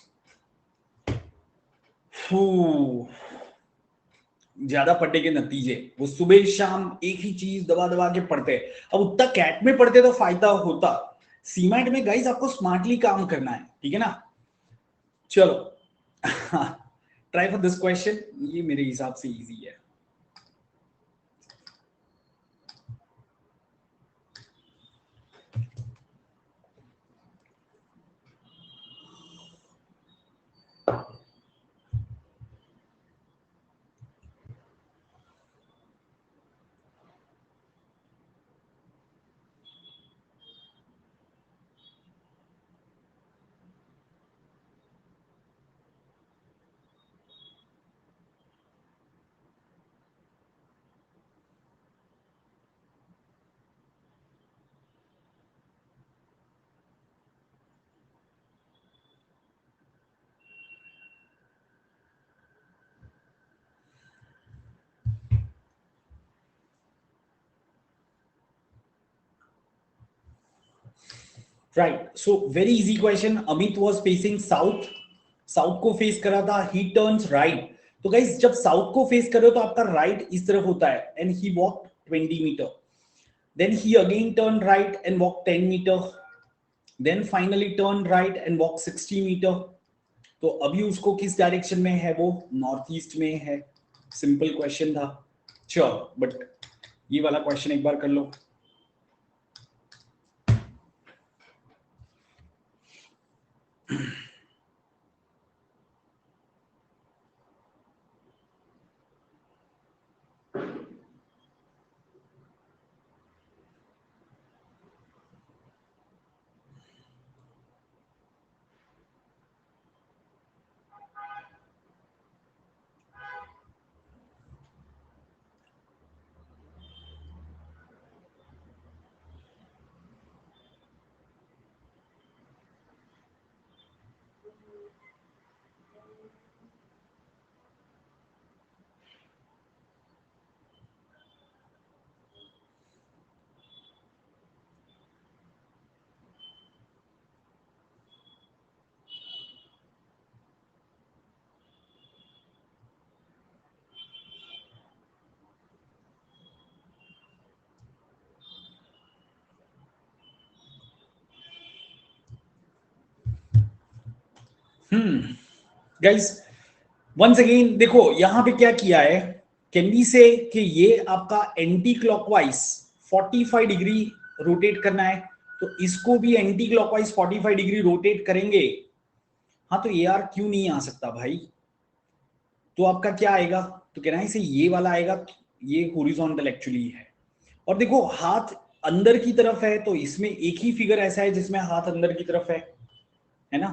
ज्यादा पढ़ने के नतीजे, वो सुबह शाम एक ही चीज दबा दबा के पढ़ते. अब उतना कैट में पढ़ते तो फायदा होता. सीमेंट में गाइस आपको स्मार्टली काम करना है. ठीक है ना. चलो ट्राई फॉर दिस क्वेश्चन. ये मेरे हिसाब से इजी है. Right. So very easy question. Amit was facing south. South को फेस करा था. He turns right. तो गाइस जब साउथ को फेस करो तो आपका राइट इस तरफ होता है, and he walk 20 metre. Then he again turn right and walk 10 metre. Then finally turn right and walk 60 metre. तो अभी उसको किस डायरेक्शन में है? वो नॉर्थ ईस्ट में है. सिंपल क्वेश्चन था. चलो बट ये वाला क्वेश्चन एक बार कर लो. गाइस वंस अगेन देखो यहां पे क्या किया है. कैन वी से कि ये आपका एंटी क्लॉकवाइज 45 डिग्री रोटेट करना है, तो इसको भी एंटी क्लॉकवाइज 45 डिग्री रोटेट करेंगे हाँ तो AR क्यों नहीं आ सकता भाई? तो आपका क्या आएगा? तो कहना है इसे ये वाला आएगा, ये हॉरिजॉन्टल एक्चुअली है। और देखो हाथ अंदर की तरफ है, तो इसमें एक ही फिगर ऐसा है जिसमें हाथ अंदर की तरफ है ना?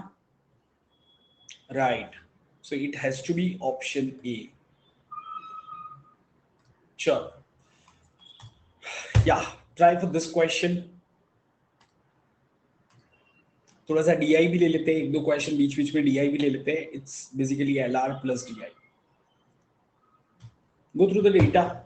Right, so it has to be option A. चलो, या ट्राई फॉर दिस क्वेश्चन। थोड़ा सा DI भी ले लेते हैं, एक दो क्वेश्चन बीच बीच में DI भी ले लेते हैं। It's basically LR plus DI। Go through the data.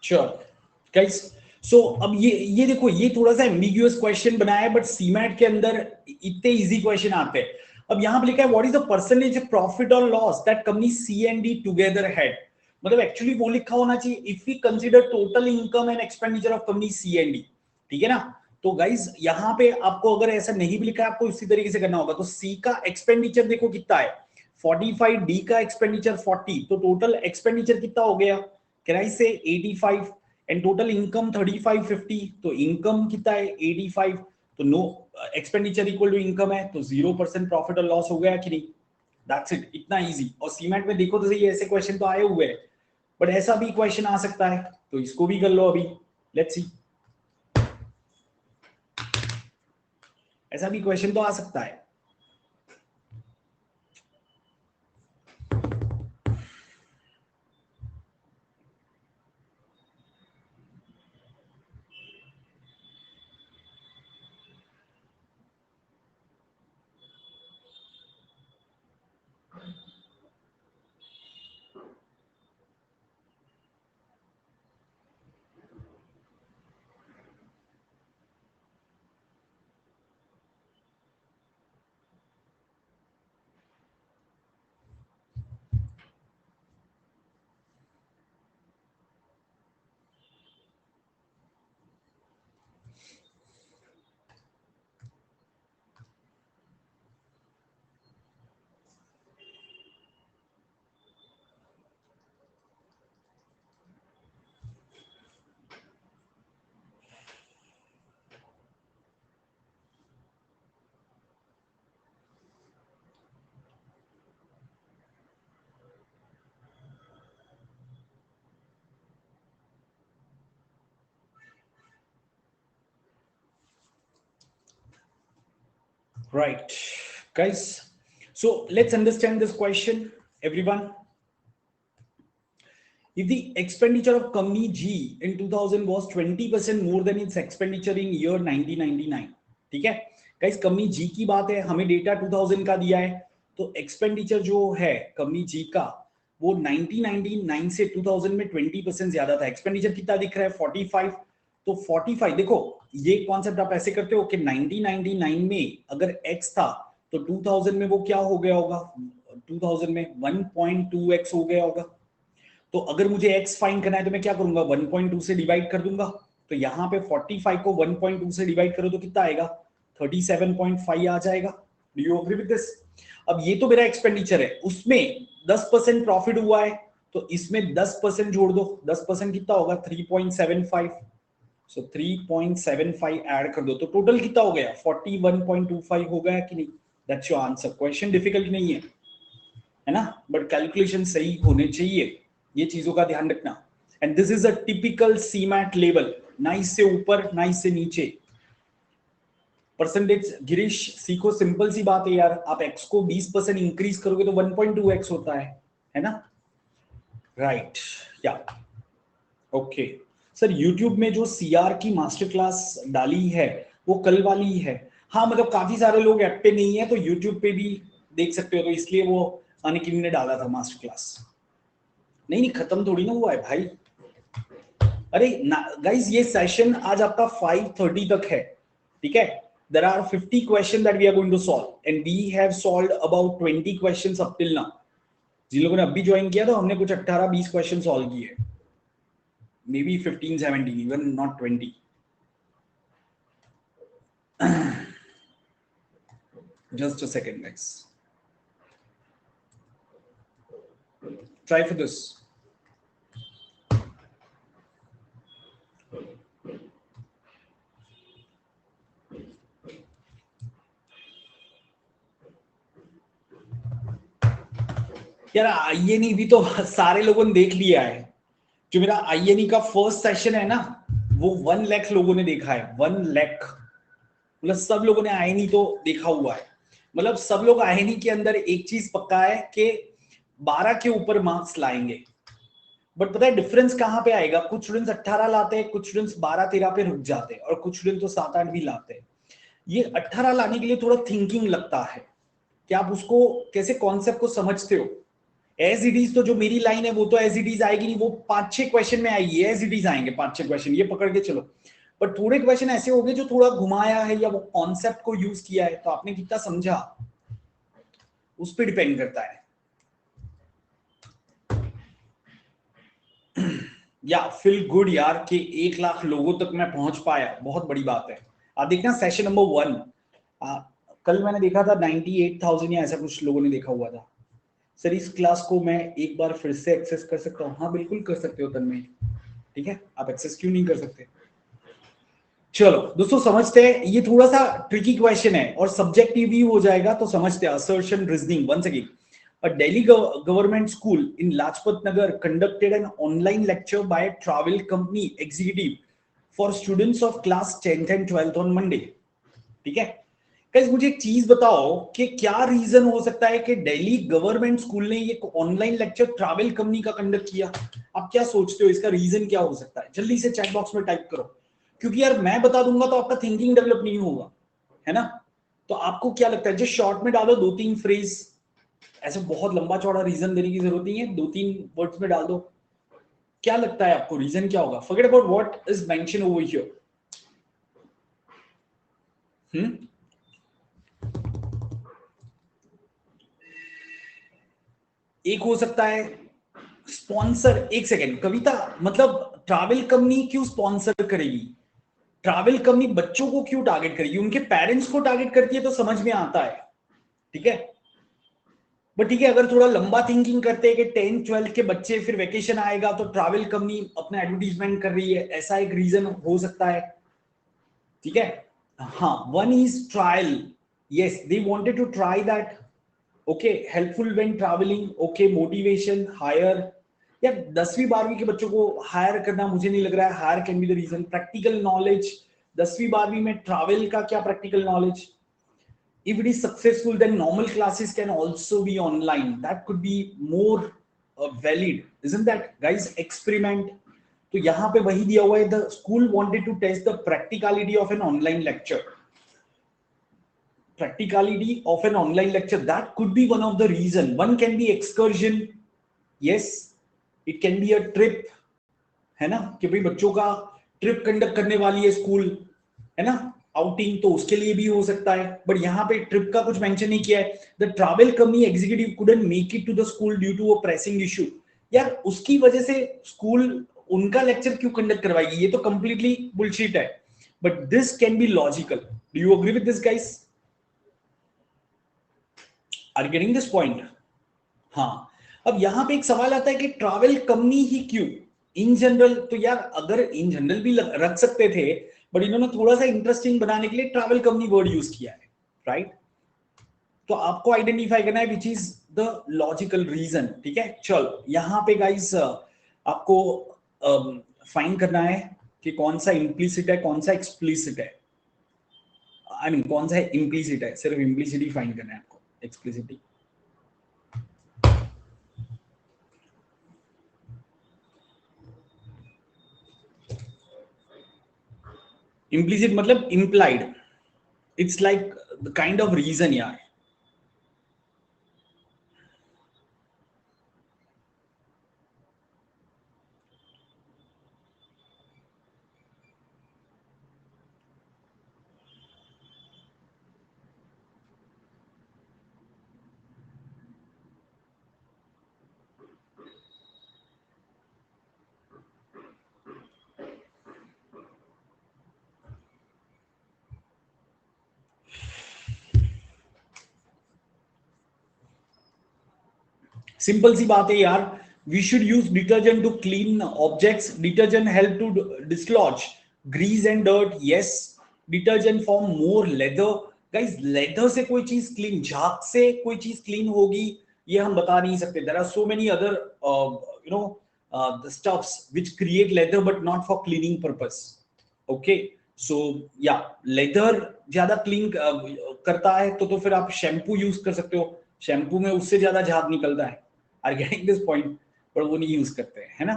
Sure guys. So अब ये देखो, ये थोड़ा सा एम्बिग्यूअस क्वेश्चन बनाया है, बट सीमैट के अंदर इतने इजी क्वेश्चन आते हैं। अब यहां पे लिखा है what is the percentage of profit और loss that company C and D together had. मतलब एक्चुअली वो लिखा होना चाहिए if we consider total income and expenditure of company C and D. ठीक है ना? तो गाइज यहां पे आपको अगर ऐसा नहीं भी लिखा है, आपको इसी तरीके से करना होगा। तो सी का एक्सपेंडिचर देखो कितना है 45, डी का एक्सपेंडिचर 40, तो टोटल एक्सपेंडिचर कितना हो गया? कैन आई से 85 एंड टोटल इनकम 35 50, तो इनकम कितना है 85, तो no expenditure equal to income है, तो 0% प्रॉफिट और लॉस हो गया कि नहीं? दैट्स इट, इतना इजी। और सीमेंट में देखो तो सही ऐसे क्वेश्चन तो आए हुए हैं, बट ऐसा भी क्वेश्चन आ सकता है, तो इसको भी कर लो अभी। लेट्स सी, ऐसा भी क्वेश्चन तो आ सकता है। Right, guys. So let's understand this question, everyone. If the expenditure of company G in 2000 was 20% more than its expenditure in year 1999, ठीक है गाइस, कंपनी जी की बात है, हमें डेटा 2000 का दिया है, तो एक्सपेंडिचर जो है कंपनी जी का वो 1999 से 2000 में 20% ज्यादा था। एक्सपेंडिचर कितना दिख रहा है 45, तो 45 देखो, ये कॉन्सेप्ट आप ऐसे करते हो कि 1999 में अगर x था तो 2000 में वो क्या हो गया होगा, 2000 में 1.2x हो गया होगा। तो अगर मुझे x फाइंड करना है तो मैं क्या करूंगा, 1.2 से डिवाइड कर दूंगा। तो यहाँ पे 45 को 1.2 से डिवाइड करो तो कितना आएगा, 37.5 आ जाएगा। Do you agree with this? अब ये तो मेरा एक्सपेंडिचर है, उसमें 10% प्रॉफिट हुआ है, तो इसमें 10% जोड़ दो, 10% कितना होगा 3.75, सो 3.75 ऐड कर दो, तो टोटल कितना हो गया 41.25 हो गया कि नहीं? That's your answer. Question difficult नहीं है ना, बट कैलकुलेशन सही होने चाहिए, ये चीजों का ध्यान रखना। And this is a typical CMAT level, ना इससे ऊपर ना इससे नीचे। परसेंटेज गिरीश सीखो, सिंपल सी बात है यार, आप x को 20% इंक्रीज करोगे तो 1.2x होता है ना, राइट या ओके। सर यूट्यूब में जो सीआर की मास्टर क्लास डाली है वो कल वाली है? हाँ मतलब काफी सारे लोग ऐप पे नहीं है तो यूट्यूब पे भी देख सकते हो, तो इसलिए वो अनिकिन ने डाला था मास्टर क्लास। नहीं नहीं खत्म थोड़ी ना हुआ है भाई, अरे गाइस ये सेशन आज आपका 5:30 तक है, ठीक है। There are 50 questions that we are going to solve and we have solved about 20 questions up till now. जिन लोगों ने अभी ज्वाइन किया तो हमने कुछ 18-20 क्वेश्चन सॉल्व किए, may be 15-17 even not 20। Just a second guys, try for this. यार आईएनई भी तो सारे लोगों ने देख लिया है, जो मेरा आईएनई का फर्स्ट सेशन है ना वो 1 लाख लोगों ने देखा है, 1 लाख, मतलब सब लोगों ने आईएनई तो देखा हुआ है। मतलब सब लोग आईएनई के अंदर एक चीज पक्का है कि 12 के ऊपर मार्क्स लाएंगे, बट पता है डिफरेंस कहां पे आएगा, कुछ स्टूडेंट्स 18 लाते हैं, कुछ स्टूडेंट्स 12-13 पे रुक जाते हैं और कुछ स्टूडेंट तो 7-8 भी लाते हैं। ये 18 लाने के लिए थोड़ा थिंकिंग लगता है कि आप उसको कैसे कॉन्सेप्ट को समझते हो। एज इट इज तो जो मेरी लाइन है वो तो एज इट इज आएगी नहीं, वो 5-6 क्वेश्चन में आएगी, एज इट इज आएंगे 5-6 क्वेश्चन, ये पकड़ के चलो। बट थोड़े क्वेश्चन ऐसे होंगे जो थोड़ा घुमाया है या वो कॉन्सेप्ट को यूज किया है, तो आपने कितना समझा उस पर डिपेंड करता है। या फील गुड यार कि 1 लाख लोगों तक मैं पहुंच पाया, बहुत बड़ी बात है। आप देखना सेशन नंबर 1 कल मैंने देखा था 98,000 या ऐसा कुछ लोगों ने देखा हुआ था। सर इस क्लास को मैं एक बार फिर से एक्सेस कर सकता हूँ? हाँ बिल्कुल कर सकते हो तन्मय, ठीक है, आप एक्सेस क्यों नहीं कर सकते। चलो दोस्तों समझते हैं, ये थोड़ा सा ट्रिकी क्वेश्चन है और सब्जेक्टिव भी हो जाएगा, तो समझते हैं। Assertion reasoning once again, a Delhi government school in Lajpat Nagar conducted an online lecture by a travel company executive for students of class 10th and 12th on Monday, ठीक है। गाइस मुझे एक चीज बताओ कि क्या रीजन हो सकता है कि दिल्ली गवर्नमेंट स्कूल ने ये ऑनलाइन लेक्चर ट्रैवल कंपनी का कंडक्ट किया। आप क्या सोचते हो इसका रीजन क्या हो सकता है? जल्दी से चैट बॉक्स में टाइप करो, क्योंकि यार मैं बता दूंगा तो आपका थिंकिंग डेवलप नहीं होगा, है ना। तो आपको क्या लगता है, जो शॉर्ट में डालो 2-3 फ्रेज, ऐसे बहुत लंबा चौड़ा रीजन देने की जरूरत नहीं है, 2-3 वर्ड्स में डाल दो। क्या लगता है आपको रीजन क्या होगा? Forget about what is mention over here. एक हो सकता है स्पॉन्सर, एक सेकेंड कविता, मतलब ट्रैवल कंपनी क्यों स्पॉन्सर करेगी? ट्रैवल कंपनी बच्चों को क्यों टारगेट करेगी? उनके पेरेंट्स को टारगेट करती है तो समझ में आता है, ठीक है। बट ठीक है, अगर थोड़ा लंबा थिंकिंग करते हैं कि 10th-12th के बच्चे फिर वेकेशन आएगा तो ट्रैवल कंपनी अपना एडवर्टीजमेंट कर रही है, ऐसा एक रीजन हो सकता है, ठीक है। हाँ, one is trial, yes they wanted to try that, okay, helpful when travelling, okay, motivation, higher. या 10वीं-12वीं के बच्चों को हायर करना मुझे नहीं लग रहा है higher can be the reason. Practical knowledge, 10वीं-12वीं में ट्रैवल का क्या practical knowledge? if it is successful then normal classes can also be online, that could be more valid, isn't that guys? Experiment, तो यहां पे वही दिया हुआ है, the school wanted to test the practicality of an online lecture, practicality of an online lecture, that could be one of the reason. One can be excursion, yes, it can be a trip, है ना, कि भाई बच्चों का trip conduct करने वाली है school, है ना, आउटिंग, तो उसके लिए भी हो सकता है। बट यहाँ पे ट्रिप का कुछ मेंशन नहीं किया है। The travel company executive couldn't make it to the school due to a pressing issue. यार उसकी वजह से स्कूल उनका लेक्चर क्यों कंडक्ट करवाएगी? ये तो कंप्लीटली बुलशिट है, but this can be logical. Do you agree with this guys? Are getting this point? हाँ, अब यहां पे एक सवाल आता है कि ट्रैवल कंपनी ही क्यों? इन जनरल तो यार अगर इन जनरल भी रख सकते थे, बट इन्होंने थोड़ा सा इंटरेस्टिंग बनाने के लिए ट्रैवल कंपनी वर्ड यूज किया है, राइट। तो आपको आइडेंटिफाई करना है which is the logical reason, ठीक है। चलो यहां पे गाइस आपको फाइंड करना है कि कौन सा इंप्लिसिट है कौन सा एक्सप्लिसिट है। आई मीन कौन सा है इम्प्लीसिट है, सिर्फ इम्प्लीसिट ही फाइंड करना है आपको, एक्सप्लिसिटी। इम्प्लीसिट मतलब implied, it's like the kind of reason यार। सिंपल सी बात है यार, we should use detergent to clean objects, detergent help to dislodge grease and dirt, yes. Detergent form more lather, guys lather से कोई चीज clean, झाग से कोई चीज क्लीन होगी ये हम बता नहीं सकते। There are so many other you know the stuffs which create leather but not for cleaning purpose. Okay, so या लेदर ज्यादा क्लीन करता है तो फिर आप शैम्पू यूज कर सकते हो, शैम्पू में उससे ज्यादा झाग निकलता है। Are getting this point? पर वो नहीं यूज करते हैं, है ना।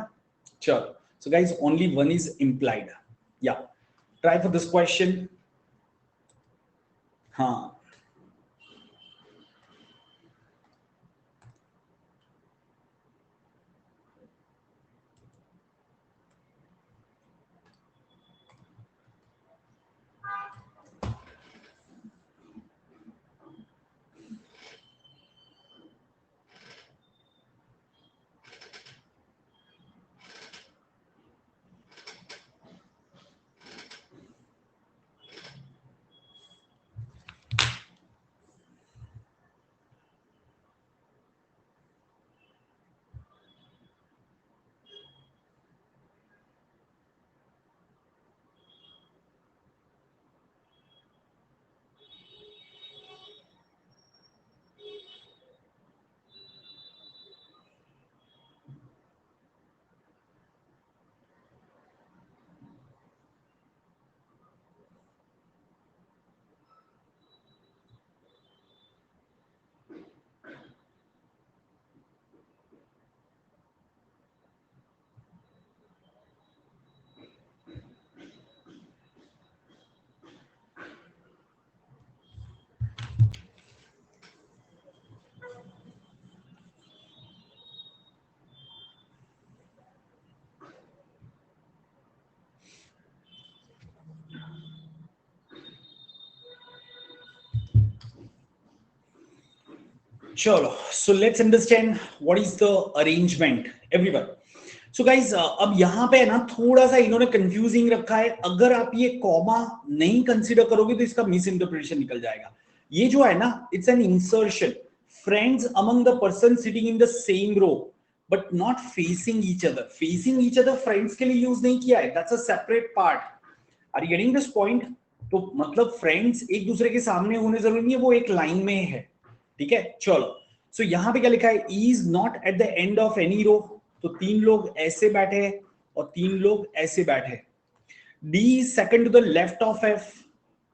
चलो, so guys only one is implied. या ट्राई फॉर दिस क्वेश्चन। हाँ, चलो, so let's understand what is the arrangement everyone. So guys अब यहाँ पे ना थोड़ा सा इन्होंने कंफ्यूजिंग रखा है, अगर आप ये कॉमा नहीं कंसीडर करोगे तो इसका मिस इंटरप्रिटेशन निकल जाएगा। ये जो है ना, it's an insertion, friends among the person sitting in the same row but not facing each other. Facing each other friends के लिए यूज नहीं किया है, that's a separate part. Are you getting this point? तो मतलब friends एक दूसरे के सामने होने जरूरी नहीं है, वो एक लाइन में है, ठीक है। चलो, सो यहां पे क्या लिखा है, is not at the end of any row, तो तीन लोग ऐसे बैठे हैं और तीन लोग ऐसे बैठे हैं। D is second to the left of F,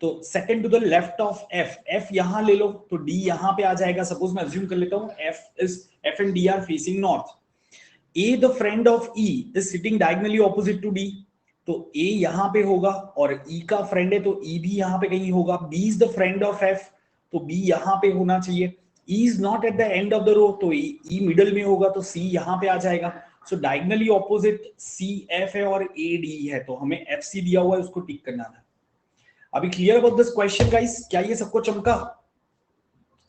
तो second to the left of F, F यहां ले लो तो डी यहां पे आ जाएगा। सपोज मैं अज्यूम कर लेता हूं F and D are facing north. A the friend of E is sitting diagonally opposite to D, तो ए यहां पे होगा और ई का फ्रेंड है तो ई भी यहां पे कहीं होगा। B is the friend of F, तो बी यहां पे होना चाहिए। E is not at the end of the row, तो ई मिडल में होगा तो सी यहां पे आ जाएगा। सो डायगोनली ऑपोजिट सी एफ है और ए डी है, तो हमें एफ सी दिया हुआ है, उसको टिक करना था। अभी clear about this question guys? क्या ये सबको चमका?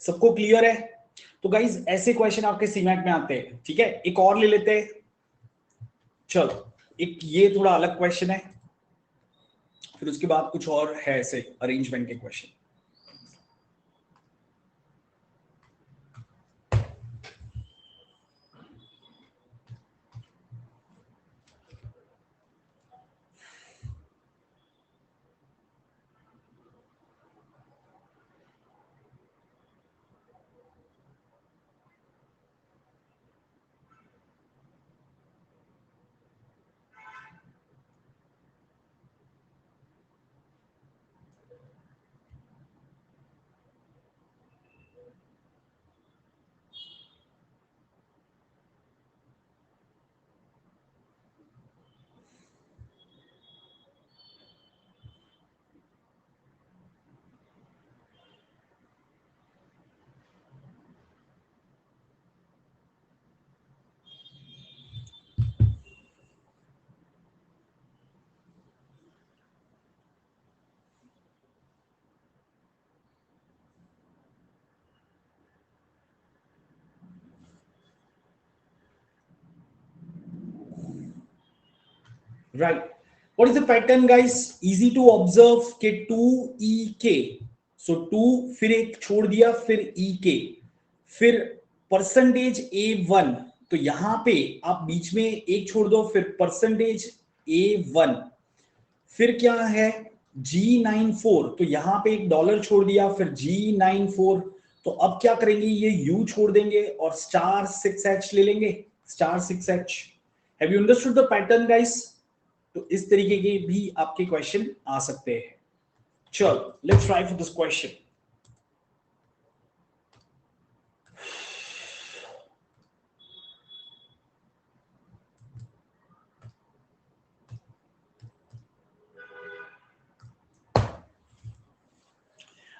सबको क्लियर है? तो गाइस ऐसे क्वेश्चन आपके सीमैट में आते हैं, ठीक है। एक और ले लेते हैं, चलो एक ये थोड़ा अलग क्वेश्चन है, फिर उसके बाद कुछ और है ऐसे अरेंजमेंट के question. Right, what is the pattern guys? Easy to observe के 2EK, सो 2 फिर एक छोड़ दिया, फिर EK, फिर %A1, तो यहां पे आप बीच में एक छोड़ दो, फिर %A1, फिर क्या है G94, तो यहां पे एक डॉलर छोड़ दिया, फिर G94, तो अब क्या करेंगे, ये U छोड़ देंगे और *6H ले लेंगे, *6H। Have you understood the pattern guys? तो इस तरीके के भी आपके क्वेश्चन आ सकते हैं। चलो let's try for this question.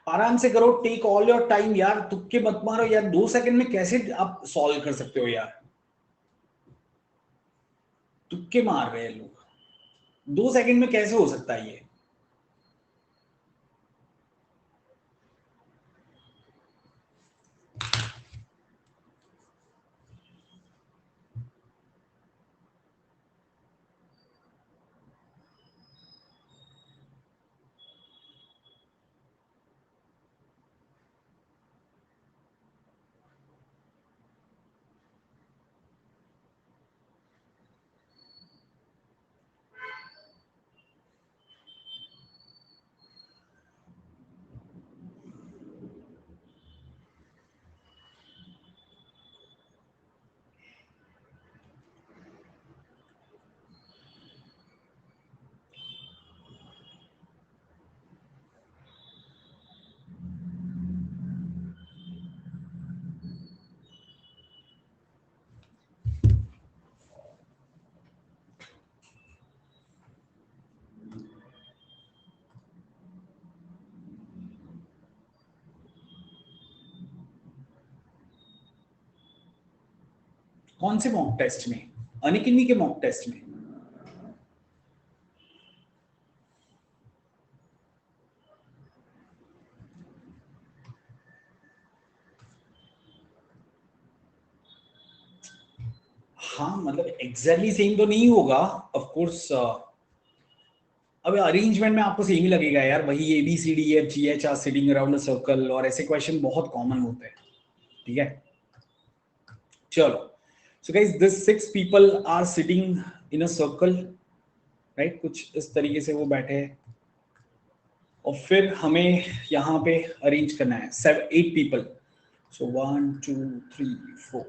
आराम से करो, टेक ऑल योर टाइम यार, तुक्के मत मारो यार, 2 सेकंड में कैसे आप सॉल्व कर सकते हो यार, तुक्के मार रहे हैं लोग, 2 सेकंड में कैसे हो सकता है ये? कौन से मॉक टेस्ट में? अनअकैडमी के मॉक टेस्ट में? हाँ मतलब एग्जैक्टली सेम तो नहीं होगा ऑफ कोर्स, अब अरेंजमेंट में आपको सेम ही लगेगा यार, वही ABCDEFGH are sitting around a circle, और ऐसे क्वेश्चन बहुत कॉमन होते हैं, ठीक है। चलो, so guys this 6 people are sitting in a circle, right, कुछ इस तरीके से वो बैठे हैं, और फिर हमें यहाँ पे अरेंज करना है 8 people, so 1 2 3 4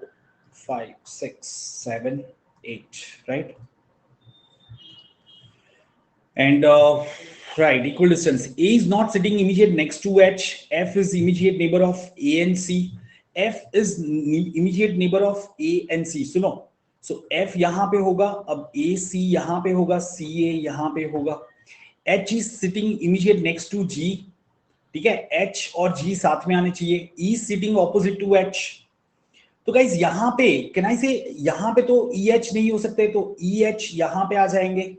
5 6 7 8, right, and right, equal distance. A is not sitting immediate next to H. F is immediate neighbor of A and C. F is immediate neighbor of A and C. सुनो, so F यहाँ पे होगा, अब AC यहाँ पे होगा, CA यहाँ पे होगा, H is sitting immediate next to G, ठीक है, H और G साथ में आने चाहिए, E is sitting opposite to H, तो गाइज यहाँ पे कैन आई से, यहाँ पे तो EH नहीं हो सकते, तो EH यहाँ पे आ जाएंगे,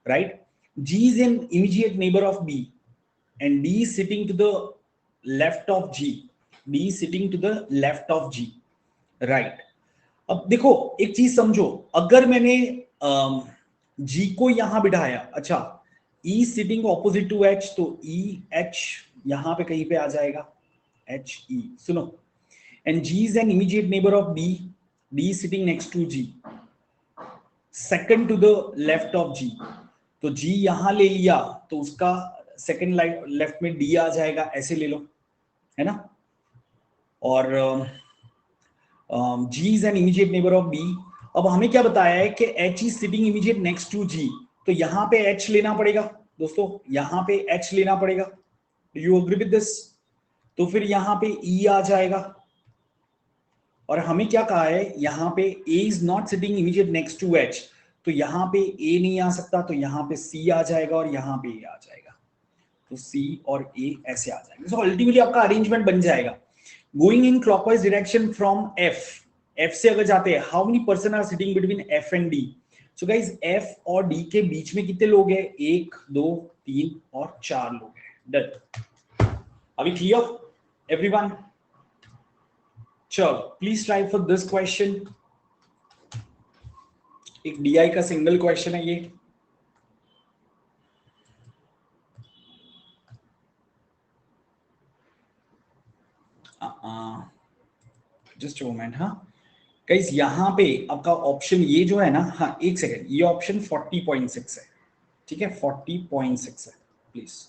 right? G is an immediate neighbor of B, and D is sitting to the left of G. D is sitting to the left of G, right? अब देखो एक चीज समझो, अगर मैंने G को यहां बिठाया, अच्छा E sitting opposite to H, तो EH यहां पे कहीं पे आ जाएगा, HE, सुनो, and G is an immediate neighbor of D. D is sitting next to G, second to the left of G, तो G यहां ले लिया, तो उसका सेकंड लेफ्ट में D आ जाएगा, ऐसे ले लो, है ना, और G is an immediate neighbor of B। अब हमें क्या बताया है कि H is sitting immediate next to G, तो यहां पे H लेना पड़ेगा दोस्तों, यहां पे H लेना पड़ेगा, यू एग्री विद दिस? तो फिर यहां पे E आ जाएगा, और हमें क्या कहा है यहां पे A is not sitting immediate next to H, तो यहां पे A नहीं आ सकता, तो यहां पे C आ जाएगा और यहां पे A आ जाएगा, तो C और A ऐसे आ जाएंगे। सो अल्टीमेटली आपका अरेंजमेंट बन जाएगा, going in clockwise direction from F से अगर जाते हैं, how many person are sitting between F and D? So guys F और D के बीच में कितने लोग हैं? 1 2 3 और 4 लोग हैं, डन। अभी क्लियर एवरीवन? चलो please try for this question, एक DI का सिंगल क्वेश्चन है ये, जस्ट मोमेंट। हाँ गाइस, यहाँ पे आपका ऑप्शन ये जो है ना, हाँ एक सेकेंड, ये ऑप्शन 40.6 है, ठीक है 40.6 है please.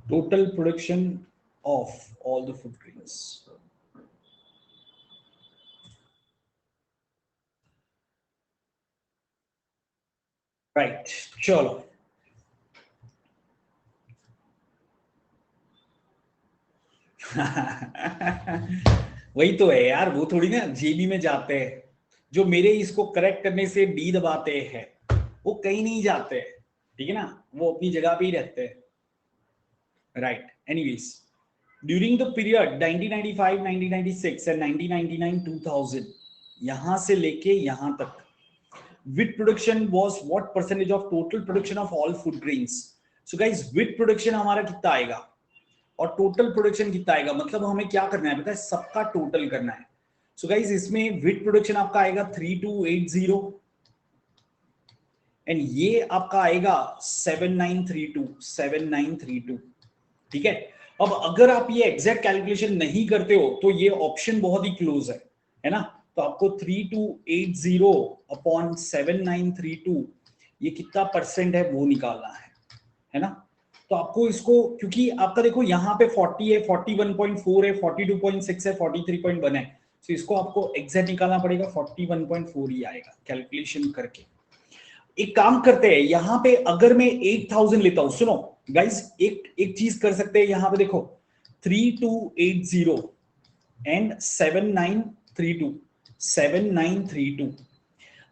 Total production of all the food grains. Right, चलो। वही तो है यार, वो थोड़ी ना जेबी में जाते हैं, जो मेरे इसको करेक्ट करने से डी दबाते हैं वो कहीं नहीं जाते, ठीक है ना, वो अपनी जगह पे ही रहते हैं। Right, anyways, during the period 1995, 1996 and 1999, 2000, यहां से लेके यहां तक wheat production was what percentage of total production of all food grains? So guys, wheat production हमारा कितना आएगा और टोटल प्रोडक्शन कितना आएगा, मतलब हमें क्या करना है पता है, सबका टोटल करना है। सो गाइस, इसमें wheat प्रोडक्शन आपका आएगा 3280 एंड ये आपका आएगा 7932। ठीक है, अब अगर आप ये एग्जैक्ट कैलकुलेशन नहीं करते हो तो ये ऑप्शन बहुत ही क्लोज है ना, तो आपको 3280 अपॉन 7932 ये कितना परसेंट है वो निकालना है ना। तो आपको इसको, क्योंकि आपका देखो यहाँ पे 40 है, 41.4 है, 42.6 है, 43.1 है, तो इसको आपको एग्जैक्ट निकालना पड़ेगा, 41.4 ही आएगा कैलकुलेशन करके। एक काम करते हैं, यहां पे अगर मैं 8000 लेता हूं, सुनो गाइस, एक चीज कर सकते हैं यहां पे, देखो 3280 एंड 7932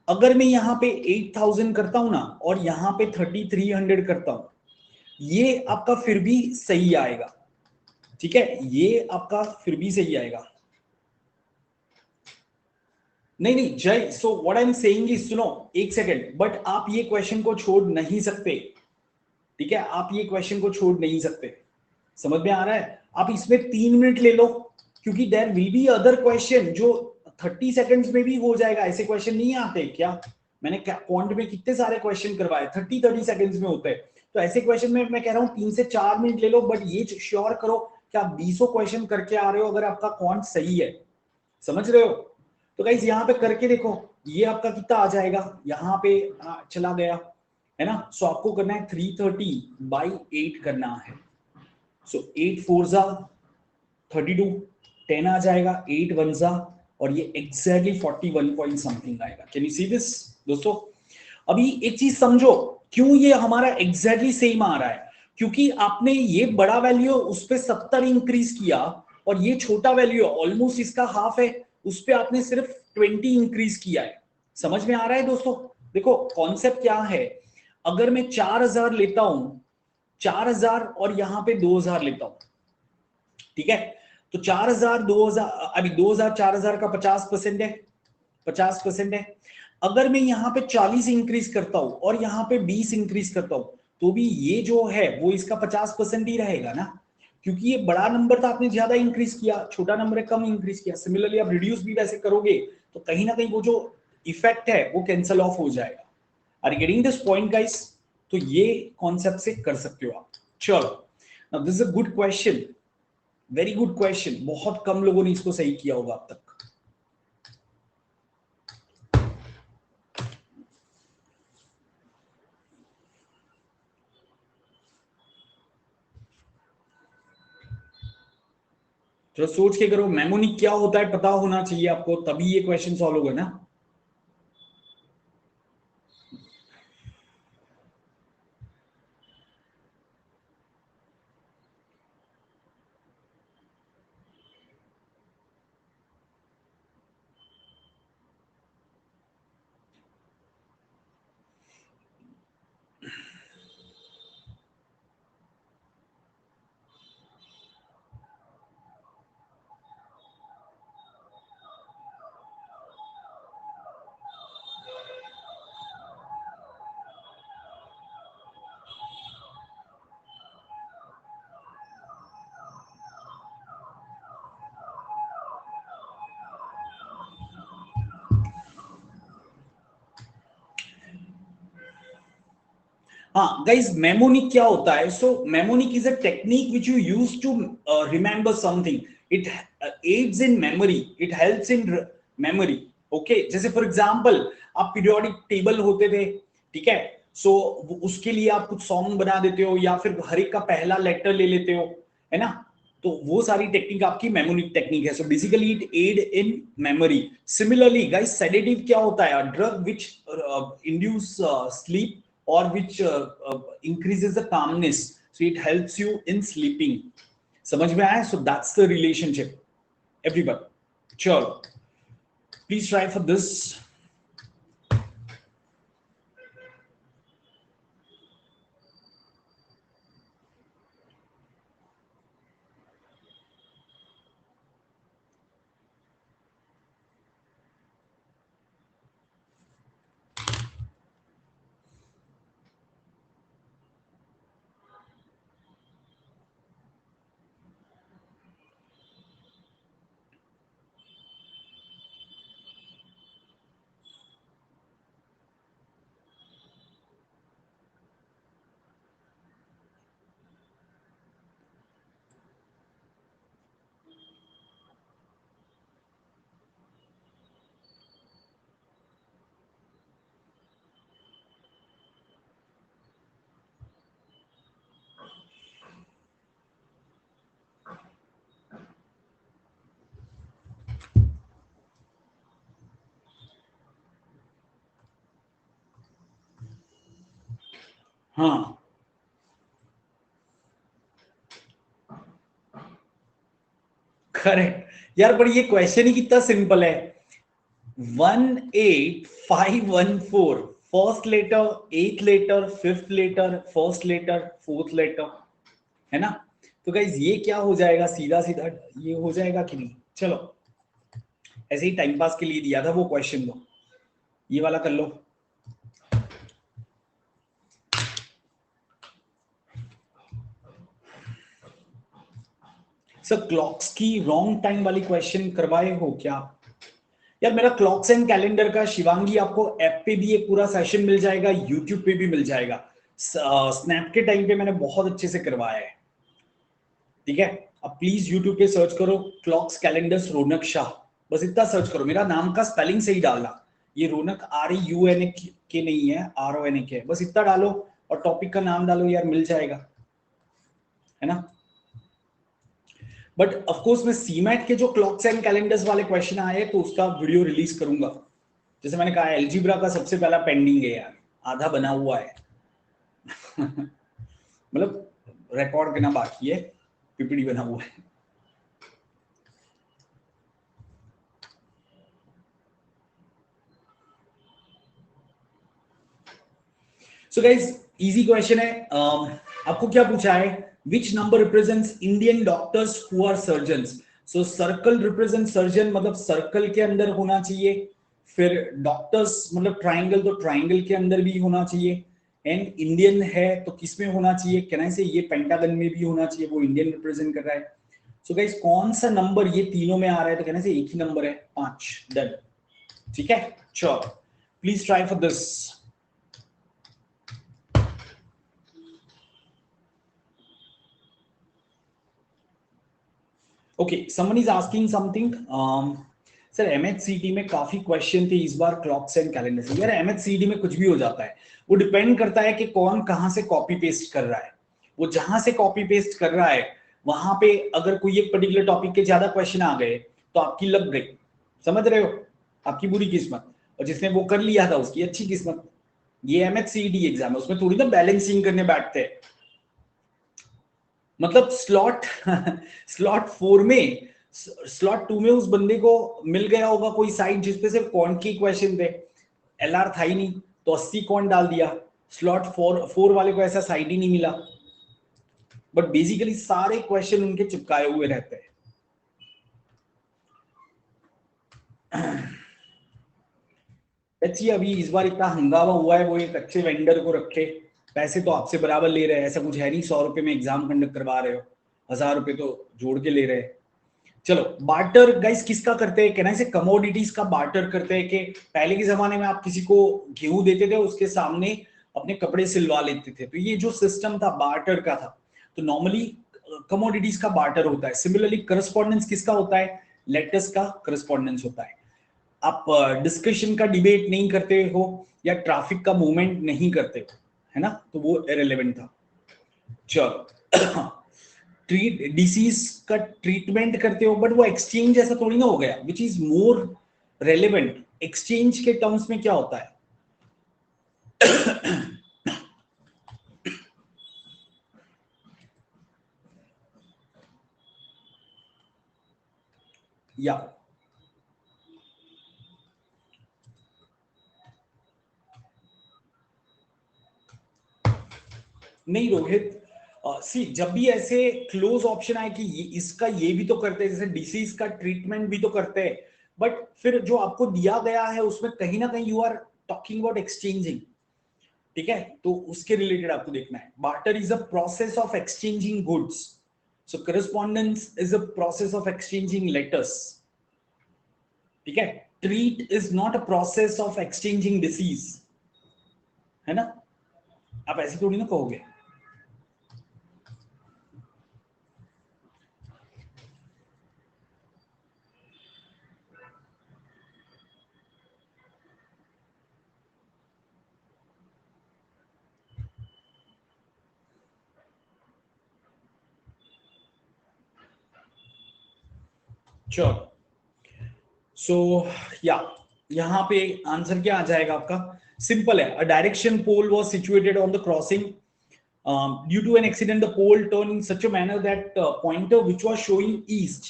अगर मैं यहां पे 8000 करता हूं ना और यहां पे 3300 करता हूं, ये आपका फिर भी सही आएगा, ठीक है, ये आपका फिर भी सही आएगा। नहीं नहीं जय, so what I am saying is, सुनो एक सेकंड, बट आप ये क्वेश्चन को छोड़ नहीं सकते, ठीक है, आप ये क्वेश्चन को छोड़ नहीं सकते, समझ में आ रहा है, आप इसमें 3 मिनट ले लो, क्योंकि there will be other question जो 30 सेकंड्स में भी हो जाएगा, ऐसे क्वेश्चन नहीं आते क्या, मैंने क्वांट में कितने सारे क्वेश्चन करवाए 30 सेकंड्स में होते हैं, तो ऐसे क्वेश्चन में मैं कह रहा हूं 3 से 4 मिनट ले लो, बट ये श्योर करो कि आप 20 क्वेश्चन करके आ रहे हो अगर आपका क्वांट सही है, समझ रहे हो। तो गाइस यहाँ पे करके देखो, ये आपका कितना आ जाएगा, यहाँ पे चला गया है ना, सो आपको करना है 330/8 करना है, सो 8 4 जा 32, 10 आ जाएगा, 8 1 जा, और ये एग्जैक्टली 41 पॉइंट समथिंग आएगा। कैन यू सी दिस दोस्तों। अभी एक चीज समझो, क्यों ये हमारा एग्जैक्टली सेम आ रहा है, क्योंकि आपने ये बड़ा वैल्यू उस पर 70 इंक्रीज किया और ये छोटा वैल्यू ऑलमोस्ट इसका हाफ है, उस पर आपने सिर्फ 20 इंक्रीज किया है। समझ में आ रहा है दोस्तों। देखो कॉन्सेप्ट क्या है, अगर मैं 4000 लेता हूं, 4000 और यहां पे 2000 लेता हूं, ठीक है, तो 4000 2000, अभी 2000 4000 का 50% है, 50% है। अगर मैं यहां पे 40 इंक्रीज करता हूं और यहां पे 20 इंक्रीज करता हूं, तो भी ये जो है वो इसका 50% ही रहेगा ना, क्योंकि ये बड़ा नंबर था आपने ज्यादा इंक्रीज किया, छोटा नंबर है कम इंक्रीज किया। सिमिलरली आप रिड्यूस भी वैसे करोगे तो कहीं ना कहीं वो जो इफेक्ट है वो कैंसल ऑफ हो जाएगा। Are you getting this point guys. तो ये कॉन्सेप्ट से कर सकते हो आप। चलो, now this is a good question, very good question, बहुत कम लोगों ने इसको सही किया होगा अब तक। तो सोच के करो, मेमोनिक क्या होता है पता होना चाहिए आपको, तभी ये क्वेश्चन सॉल्व होगा ना। हाँ गाइस, मेमोनिक क्या होता है? So mnemonic is a technique which you use to remember something. It aids in memory, it helps in memory. Okay, जैसे फॉर एग्जांपल आप पीरियोडिक टेबल होते थे, ठीक है, सो उसके लिए आप कुछ सॉन्ग बना देते हो या फिर हर एक का पहला लेटर ले लेते हो, है ना? तो वो सारी टेक्निक आपकी मेमोनिक टेक्निक है। So basically it aid in memory. Similarly guys, sedative क्या होता है? Drug which induce sleep or which increases the calmness, so it helps you in sleeping. समझ में आया? So that's the relationship, everyone. Sure, please try for this. हाँ, correct यार, पर ये क्वेश्चन ही कितना सिंपल है। 18514, first letter, eighth letter, fifth letter, first letter, fourth letter, है ना? तो गाइज ये क्या हो जाएगा? सीधा सीधा ये हो जाएगा कि नहीं? चलो, ऐसे ही टाइम पास के लिए दिया था वो क्वेश्चन, को ये वाला कर लो। सर क्लॉक्स की रॉन्ग टाइम वाली क्वेश्चन करवाए हो क्या? यार मेरा क्लॉक्स एंड कैलेंडर का शिवांगी आपको ऐप पे भी एक पूरा सेशन मिल जाएगा, यूट्यूब पे भी मिल जाएगा। स्नैप के टाइम पे मैंने बहुत अच्छे से करवाया है, ठीक है? अब प्लीज यूट्यूब पे सर्च करो क्लॉक्स कैलेंडर्स रौनक शाह, बस इतना सर्च करो, मेरा नाम का स्पेलिंग सही डालना। ये रौनक RUN के नहीं है, RON के है, बस इतना डालो और टॉपिक का नाम डालो यार, मिल जाएगा, है ना? बट ऑफ कोर्स मैं सीमैट के जो क्लॉक्स एंड कैलेंडर्स वाले क्वेश्चन आए तो उसका वीडियो रिलीज करूंगा। जैसे मैंने कहा, एलजीब्रा का सबसे पहला पेंडिंग है यार, आधा बना हुआ है। मतलब रिकॉर्ड करना बाकी है, पीपीटी बना हुआ है। सो गाइस, इजी क्वेश्चन है। आपको क्या पूछा है? Which number represents Indian doctors who are surgeons? So circle represent surgeon, मतलब सर्कल के अंदर होना चाहिए। फिर डॉक्टर्स मतलब ट्राइंगल, तो ट्राइंगल के अंदर भी होना चाहिए। एंड इंडियन है तो किस में होना चाहिए? कहना से ये पेंटागन में भी होना चाहिए, वो इंडियन रिप्रेजेंट कर रहा है। सो गाइस, कौन सा नंबर ये तीनों में आ रहा है? तो कहना से एक ही नंबर है, 5। डन, ठीक है? Sure, please try for this. Okay, someone is asking something. Sir MHCT में काफी क्वेश्चन थे इस बार क्लॉक्स एंड कैलेंडर से। यार MHCT में कुछ भी हो जाता है, वो डिपेंड करता है कि कौन कहां से कॉपी पेस्ट कर रहा है। वो जहां से कॉपी पेस्ट कर रहा है वहां पे अगर कोई एक पर्टिकुलर टॉपिक के ज्यादा क्वेश्चन आ गए तो आपकी लग गई, समझ रहे हो, आपकी बुरी किस्मत, और जिसने वो कर लिया था उसकी अच्छी किस्मत। ये एमएचसीईटी एग्जाम है, उसमें थोड़ी ना बैलेंसिंग करने बैठते हैं। मतलब स्लॉट स्लॉट 4 में, स्लॉट 2 में उस बंदे को मिल गया होगा कोई साइट जिसपे सिर्फ क्वांट के क्वेश्चन थे, एलआर था ही नहीं, तो 80 क्वांट डाल दिया। स्लॉट 4 वाले को ऐसा साइट ही नहीं मिला, बट बेसिकली सारे क्वेश्चन उनके चिपकाए हुए रहते हैं। अच्छी अभी इस बार इतना हंगामा हुआ है, वो एक अच्छे वेंडर को रखे, पैसे तो आपसे बराबर ले रहे हैं, ऐसा कुछ है नहीं 100 रुपए में एग्जाम कंडक्ट करवा रहे हो, 1000 रुपए तो जोड़ के ले रहे हैं। चलो बार्टर गाइस किसका करते हैं, कहना से कमोडिटीज का बार्टर करते हैं, कि पहले के जमाने में आप किसी को गेहूं देते थे, उसके सामने अपने कपड़े सिलवा लेते थे, तो ये जो सिस्टम था बार्टर का था। तो नॉर्मली कमोडिटीज का बार्टर होता है। सिमिलरली करस्पॉन्डेंस किसका होता है, लेटर्स का करस्पॉन्डेंस होता है। आप डिस्कशन का डिबेट नहीं करते हो या ट्रैफिक का मूवमेंट नहीं करते हो, है ना, तो वो इरेलेवेंट था। चलो ट्रीट डिसीज का ट्रीटमेंट करते हो, बट वो एक्सचेंज ऐसा थोड़ी ना हो गया, which is more relevant. Exchange के टर्म्स में क्या होता है, या नहीं रोहित, सी जब भी ऐसे क्लोज ऑप्शन आए कि इसका ये भी तो करते हैं, जैसे डिसीज का ट्रीटमेंट भी तो करते हैं, बट फिर जो आपको दिया गया है उसमें कहीं ना कहीं you are talking about exchanging, ठीक है, तो उसके रिलेटेड आपको देखना है। Barter is a process of exchanging goods, so correspondence is a process of exchanging letters, ठीक है। Treat is not a process of exchanging disease, है ना, आप ऐसे थोड़ी ना कहोगे। चलो सो या यहां पे आंसर क्या आ जाएगा आपका, सिंपल है, a direction pole was situated on the crossing, due to an accident the pole turned in such a manner that pointer which was showing east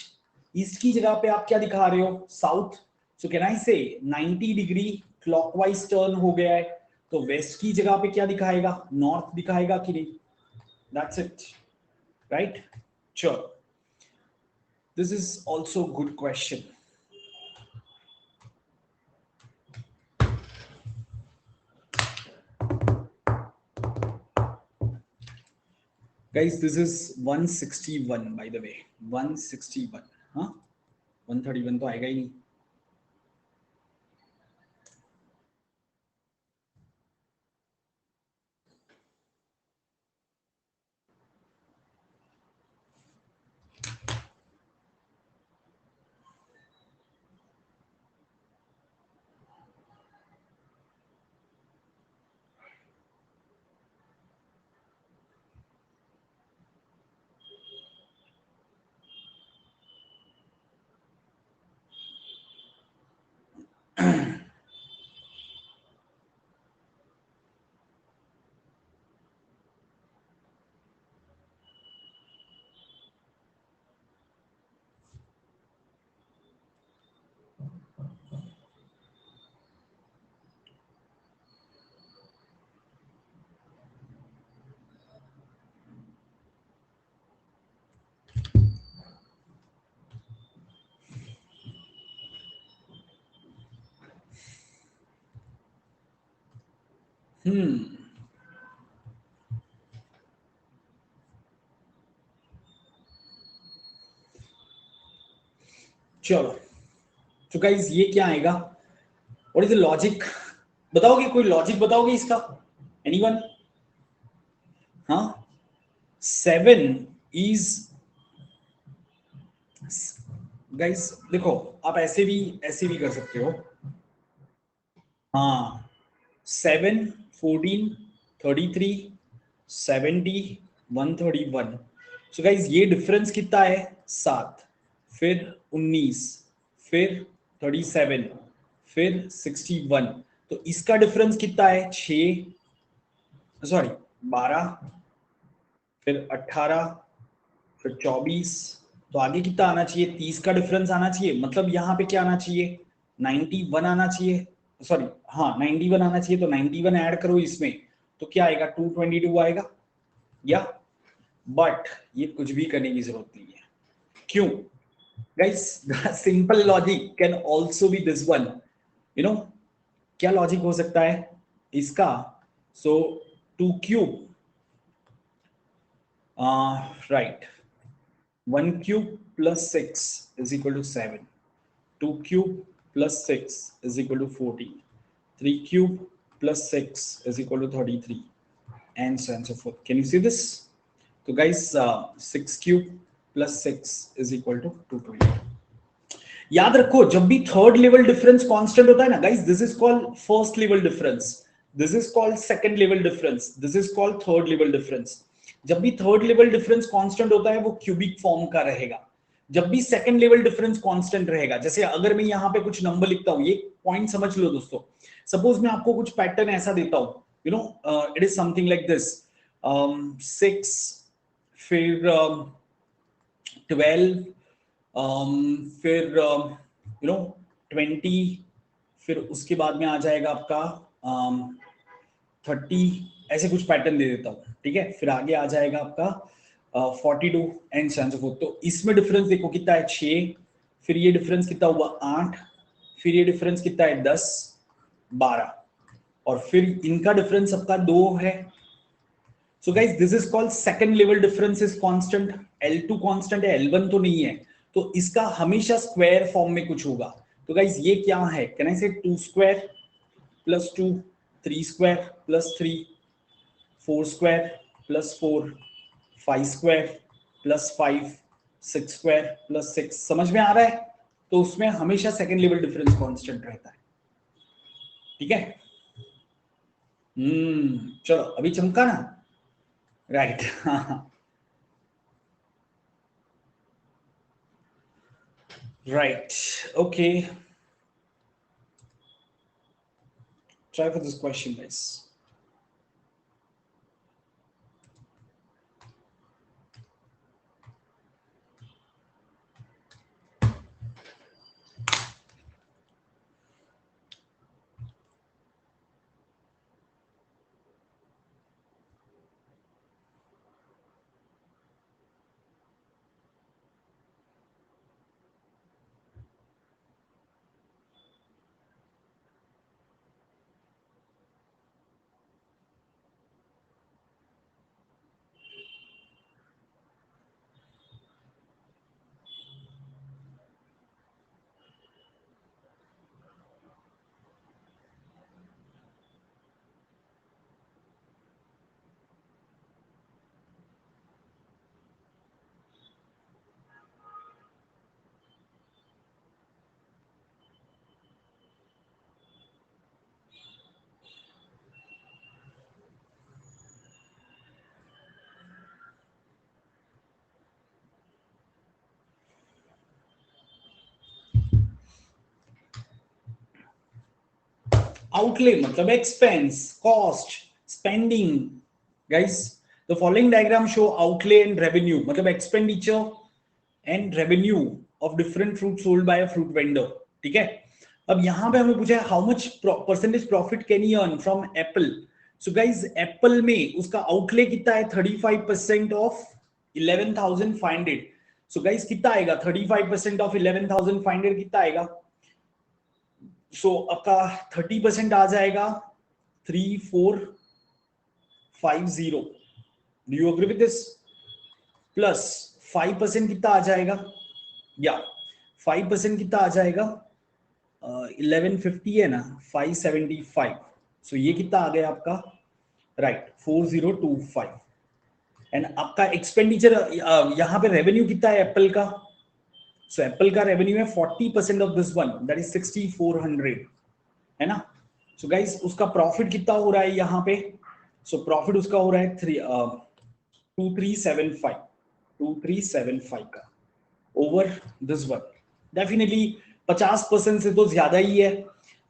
की जगह पे आप क्या दिखा रहे हो, साउथ, सो कैन आई से 90 डिग्री क्लॉकवाइज टर्न हो गया है, तो वेस्ट की जगह पे क्या दिखाएगा, नॉर्थ दिखाएगा कि नहीं, that's it, right. Sure, this is also good question. Guys, this is 161 by the way, 161, हाँ 131 तो आएगा ही नहीं। चलो तो गाइस ये क्या आएगा, व्हाट इज द लॉजिक, बताओगे, कोई लॉजिक बताओगे इसका, एनीवन, हाँ 7 इज, गाइस देखो आप ऐसे भी कर सकते हो, हाँ 7 14 33 70 131, सो गाइज ये डिफरेंस कितना है 7, फिर 19, फिर 37, फिर 61, तो इसका डिफरेंस कितना है 12, फिर 18, फिर 24, तो आगे कितना आना चाहिए 30 का डिफरेंस आना चाहिए, मतलब यहाँ पे क्या आना चाहिए 91 आना चाहिए, सॉरी हाँ 91 आना चाहिए, तो 91 ऐड करो इसमें तो क्या आएगा 222 आएगा या, बट ये कुछ भी करने की जरूरत नहीं है, क्यों guys, simple logic can also be this one, you know क्या लॉजिक हो सकता है इसका, सो 2 cube, right, 1 cube plus 6 is equal to 7. 2 cube plus 6 is equal to 14. 3 cube plus 6 is equal to 33. And so on and so forth. Can you see this? So guys, 6 cube plus 6 is equal to 220. याद रखो जब भी third level difference constant होता है ना guys, this is called first level difference, this is called second level difference, this is called third level difference. जब भी third level difference constant होता है वो क्यूबिक फॉर्म का रहेगा, जब भी सेकंड लेवल डिफरेंस कांस्टेंट रहेगा, जैसे अगर मैं यहाँ पे कुछ नंबर लिखता हूँ, ये पॉइंट समझ लो दोस्तों, सपोज मैं आपको कुछ पैटर्न ऐसा देता हूँ, you know it is something like this, 6, फिर 12, फिर यू नो 20, फिर उसके बाद में आ जाएगा आपका 30, ऐसे कुछ पैटर्न दे देता हूँ, ठीक है, फिर आगे आ जाएगा आपका 42 एंड सो ऑन। तो इसमें डिफरेंस देखो कितना है 6, फिर ये डिफरेंस कितना हुआ 8, फिर ये डिफरेंस कितना है 10, 12, और फिर इनका डिफरेंस सबका 2 है। So guys, this is called second level difference is constant. L2 constant है, L1 तो नहीं है, तो इसका हमेशा स्क्वायर फॉर्म में कुछ होगा। तो गाइज ये क्या है, कैन आई से 2 square plus 2, 3 square plus 3, 4 square plus 4, 5 square plus 5, 6 square plus 6, समझ में आ रहा है? तो उसमें हमेशा सेकेंड लेवल डिफरेंस कांस्टेंट रहता है, ठीक है। चलो अभी चमका ना, right right, okay, try for this question guys. Outlay मतलब expense, cost, spending. Guys the following diagram show outlay and revenue, मतलब expenditure and revenue of different fruit sold by a fruit vendor, ठीक है। अब यहां पे हमें पूछा है how much percentage profit can he earn from apple. So guys apple में उसका आउटले कितना है 35% ऑफ 11,500। सो गाइस कितना आएगा 35% ऑफ 11,500 कितना आएगा, सो आपका 30% आ जाएगा 3450। Do you agree with this? Plus 5% कितना आ जाएगा, या 5% कितना आ जाएगा 1150 है ना, 575। सो ये कितना आ गया आपका, राइट 4025। एंड आपका एक्सपेंडिचर यहां पे रेवेन्यू कितना है एप्पल का, सो एप्पल का रेवेन्यू है 40% of this one, that is 6400, है ना। सो गाइस उसका प्रॉफिट कितना हो रहा है यहाँ पे, सो प्रॉफिट उसका हो रहा है 2375, 2375 का ओवर दिस वन, डेफिनेटली 50% से तो ज्यादा ही है।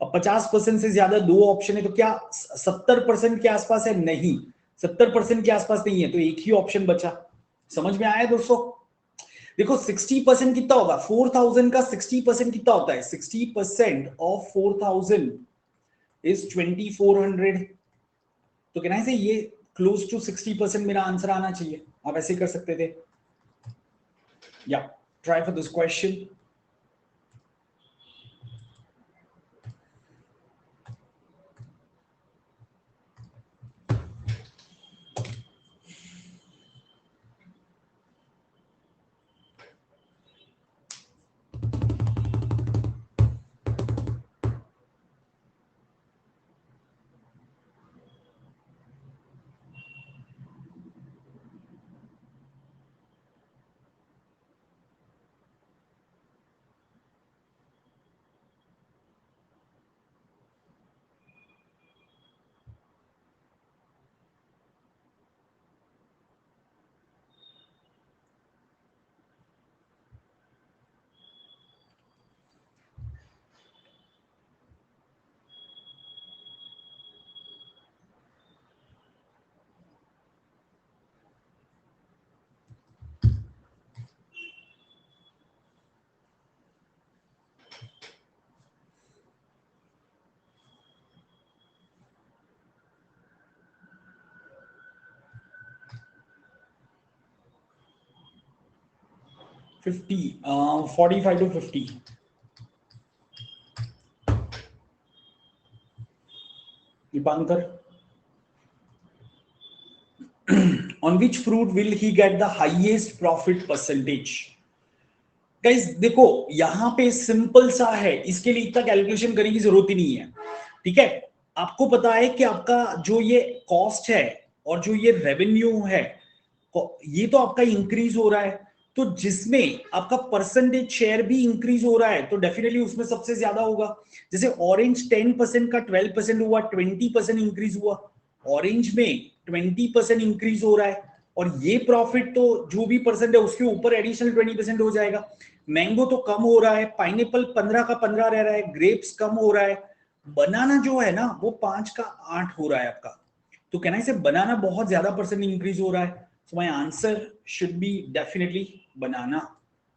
अब 50% से ज्यादा दो ऑप्शन है, तो क्या 70% के आसपास है? नहीं, 70% के आसपास नहीं है, तो एक ही ऑप्शन बचा। समझ में आया दोस्तों? देखो 60% कितना होगा? 4000 का 60% कितना होता है? 60% ऑफ 4000 इज 2400। तो कहना है से ये क्लोज टू 60% मेरा आंसर आना चाहिए। आप ऐसे कर सकते थे। या try for this question. Fifty 45 to 50। Dipankar, on which fruit will he get the highest profit percentage? Guys देखो यहां पे सिंपल सा है, इसके लिए इतना कैलकुलेशन करने की जरूरत ही नहीं है। ठीक है, आपको पता है कि आपका जो ये कॉस्ट है और जो ये रेवेन्यू है, ये तो आपका इंक्रीज हो रहा है, तो जिसमें आपका परसेंटेज शेयर भी इंक्रीज हो रहा है, तो डेफिनेटली उसमें सबसे ज्यादा होगा। जैसे ऑरेंज 10% का 12% हुआ, 20% इंक्रीज हुआ। ऑरेंज में 20% इंक्रीज हो रहा है, और ये प्रॉफिट तो जो भी परसेंट है उसके ऊपर एडिशनल 20% हो जाएगा। मैंगो तो कम हो रहा है, पाइनएप्पल 15 का 15 रह रहा है, ग्रेप्स कम हो रहा है, बनाना जो है ना वो 5 का 8 हो रहा है आपका। तो कहना है बनाना बहुत ज्यादा परसेंट इंक्रीज हो रहा है। So my answer should be definitely banana.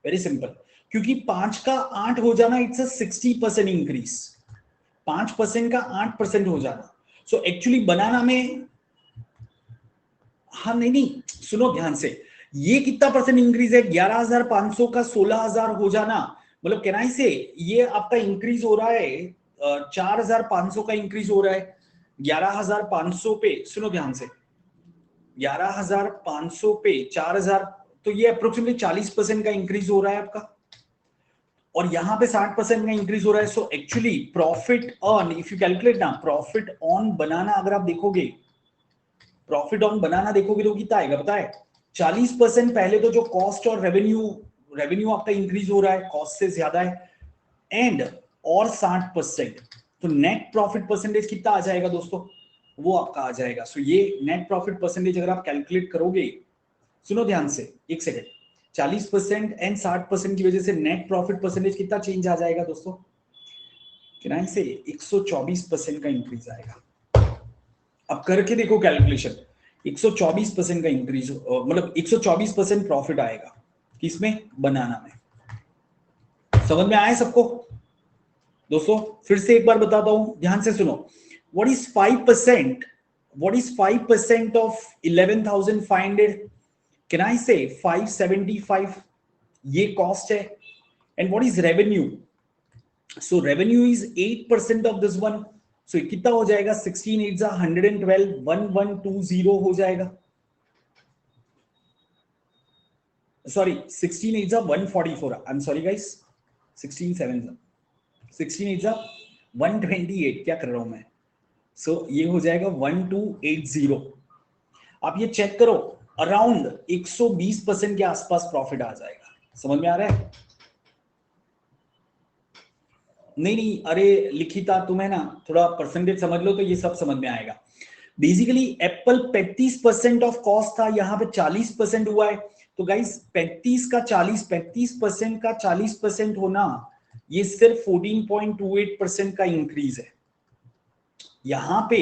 Very simple, क्योंकि 5 का 8 हो जाना इट्स अ 60% इंक्रीज। 5% का 8% हो जाना, सो एक्चुअली बनाना में, हाँ नहीं नहीं सुनो ध्यान से, ये कितना परसेंट इंक्रीज है? 11,500 का 16,000 हो जाना, मतलब कहना से ये आपका इंक्रीज हो रहा है 4,500 का इंक्रीज हो रहा है। 11,500 पे, सुनो ध्यान से, 11,500 पे 4,000, तो ये अप्रोक्सीमेटली 40% का इंक्रीज हो रहा है आपका, और यहां पे 60% का इंक्रीज हो रहा है। So actually profit on, if you calculate ना, प्रॉफिट ऑन बनाना अगर आप देखोगे, प्रॉफिट ऑन बनाना देखोगे तो कितना आएगा पता है? 40% पहले तो जो कॉस्ट और रेवेन्यू आपका इंक्रीज हो रहा है कॉस्ट से ज्यादा है, एंड और 60%, तो नेट प्रॉफिट परसेंटेज कितना आ जाएगा दोस्तों? वो आपका आ जाएगा। सो ये नेट प्रॉफिट परसेंटेज अगर आप कैलकुलेट करोगे, सुनो ध्यान से एक सेकेंड, 40% एंड 60% की वजह से नेट प्रॉफिट परसेंटेज कितना चेंज आ जाएगा दोस्तों? किराए से 124% का इंक्रीज आएगा। अब करके देखो कैलकुलेशन, 124% का इंक्रीज, मतलब 124% प्रॉफिट आएगा किसमें? बनाना में। समझ में आए सबको दोस्तों? फिर से एक बार बताता हूं, ध्यान से सुनो। What is 5%? What is 5% of 11,500? Can I say 575? ये कॉस्ट है। And what is revenue? So revenue is 8% of this one. So कितना हो जाएगा? 16 8 112, 1120 हो जाएगा। Sorry 16 8 144, I am sorry guys, 16 7 16 8 128, क्या कर रहा हूं मैं? सो ये हो जाएगा 1280। आप ये चेक करो, अराउंड 120% के आसपास प्रॉफिट आ जाएगा। समझ में आ रहा है? नहीं नहीं, अरे लिखिता तुम्हें ना थोड़ा परसेंटेज समझ लो तो ये सब समझ में आएगा। बेसिकली एप्पल 35% ऑफ कॉस्ट था, यहां पे 40% हुआ है, तो गाइस 35% का 40% होना, ये सिर्फ 14.28% का इंक्रीज है। यहां पे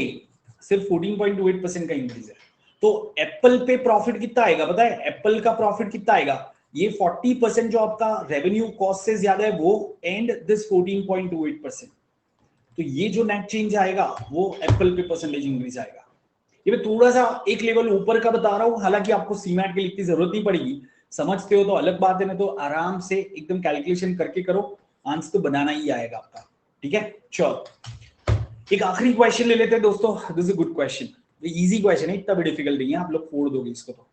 सिर्फ 14.28% का इंक्रीज है। तो एप्पल पे प्रॉफिट कितना आएगा पता है? एप्पल का प्रॉफिट कितना आएगा? ये 40% जो आपका रेवेन्यू कॉस्ट से ज्यादा है वो, एंड दिस 14.28%। तो ये जो नेट चेंज आएगा वो एप्पल पे परसेंटेज इंक्रीज आएगा। ये मैं थोड़ा सा एक लेवल ऊपर का बता रहा हूं, हालांकि आपको सीमैट के लिए इतनी जरूरत नहीं पड़ेगी, समझते हो तो अलग बात है, नहीं तो आराम से एकदम कैलकुलेशन करके करो, आंसर तो बनाना ही आएगा आपका। ठीक है, चलो एक आखिरी क्वेश्चन ले लेते हैं दोस्तों। This is a good question, easy question है, इतना भी डिफिकल्ट नहीं है, आप लोग फोड़ दोगे इसको तो।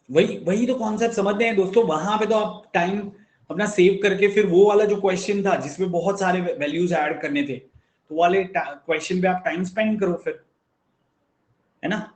वही वही तो कॉन्सेप्ट समझते हैं दोस्तों। वहां पे तो आप टाइम अपना सेव करके, फिर वो वाला जो क्वेश्चन था जिसमें बहुत सारे वैल्यूज ऐड करने थे, तो वाले क्वेश्चन पे आप टाइम स्पेंड करो फिर, है ना।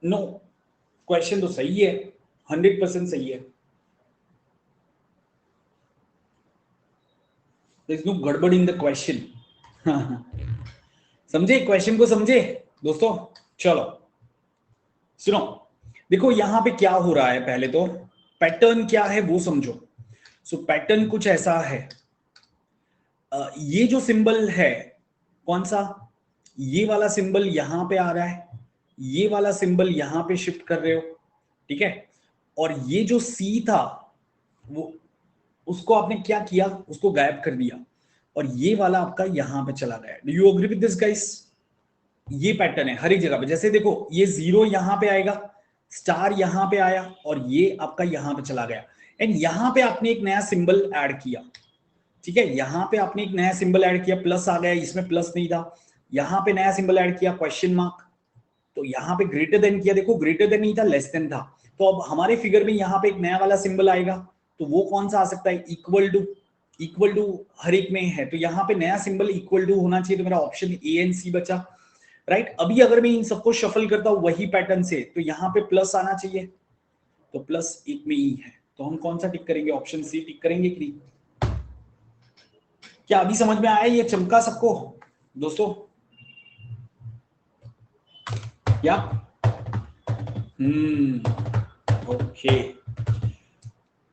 नो, क्वेश्चन तो सही है, 100% सही है। There is no गड़बड़ इन द क्वेश्चन। समझे क्वेश्चन को, समझे दोस्तों। चलो सुनो, देखो यहां पे क्या हो रहा है, पहले तो पैटर्न क्या है वो समझो। सो पैटर्न कुछ ऐसा है, ये जो सिंबल है, कौन सा, ये वाला सिंबल यहां पे आ रहा है, ये वाला सिंबल यहां पे शिफ्ट कर रहे हो, ठीक है। और ये जो सी था वो, उसको आपने क्या किया, उसको गायब कर दिया, और ये वाला आपका यहां पे चला गया। Do you agree with this guys? ये पैटर्न है हर एक जगह पे। जैसे देखो ये 0 यहां पे आएगा, स्टार यहां पे आया, और ये आपका यहां पे चला गया, एंड यहां पे आपने एक नया सिंबल ऐड किया, ठीक है। यहां पे आपने एक नया सिंबल ऐड किया, प्लस आ गया, इसमें प्लस नहीं था। यहां पे नया सिंबल ऐड किया, क्वेश्चन मार्क। तो यहां पे ग्रेटर देन किया, देखो ग्रेटर देन नहीं था, लेस देन था। तो अब हमारे फिगर में यहां पे एक नया वाला सिंबल आएगा, तो वो कौन सा आ सकता है? Equal to. इक्वल टू हर एक में है, तो यहां पे नया सिंबल इक्वल टू होना चाहिए, तो मेरा ऑप्शन ए एंड सी बचा, राइट। अभी अगर मैं इन सबको शफल करता हूं वही पैटर्न से, तो यहां पे प्लस आना चाहिए, तो प्लस एक में ही है, तो हम कौन सा टिक करेंगे? ऑप्शन सी टिक करेंगे कि नहीं? क्या अभी समझ में आया ये चमका सबको दोस्तों? क्या? ओके।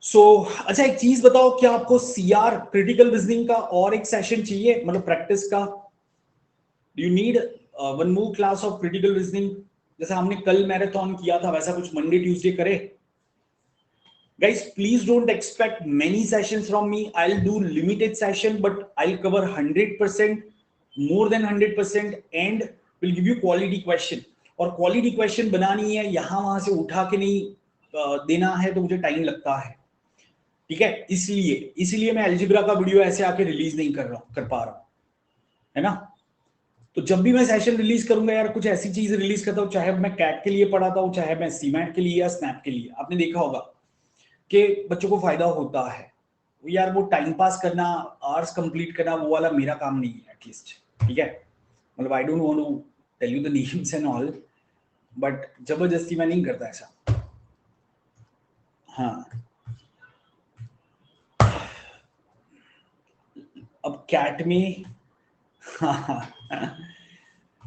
सो अच्छा एक चीज बताओ, क्या आपको सीआर क्रिटिकल रीजनिंग का और एक सेशन चाहिए, मतलब प्रैक्टिस का? Do you need one more class of critical reasoning? जैसे हमने कल मैराथन किया था, वैसा कुछ मंडे ट्यूसडे करे? Guys, please don't expect many sessions from me. I'll do limited session, but I'll cover 100%, more than 100%, and will give you quality question. और quality question बनानी है, यहां वहां से उठा के नहीं देना है, तो मुझे टाइम लगता है, ठीक है। इसलिए मैं अलजेब्रा का वीडियो ऐसे आके रिलीज नहीं कर पा रहा हूं, है ना। तो जब भी मैं सेशन रिलीज करूंगा यार, कुछ ऐसी चीज रिलीज करता हूं, चाहे मैं कैट के लिए पढ़ाता हूं, चाहे मैं सीमैट के लिए या स्नैप के लिए, आपने देखा होगा कि बच्चों को फायदा होता है। यार वो टाइम पास करना, आवर्स कंप्लीट करना, वो वाला मेरा काम नहीं है एटलीस्ट, ठीक है। मतलब I don't want to tell you the names and all, but जबरदस्ती मैं नहीं करता ऐसा। हाँ, अब कैट में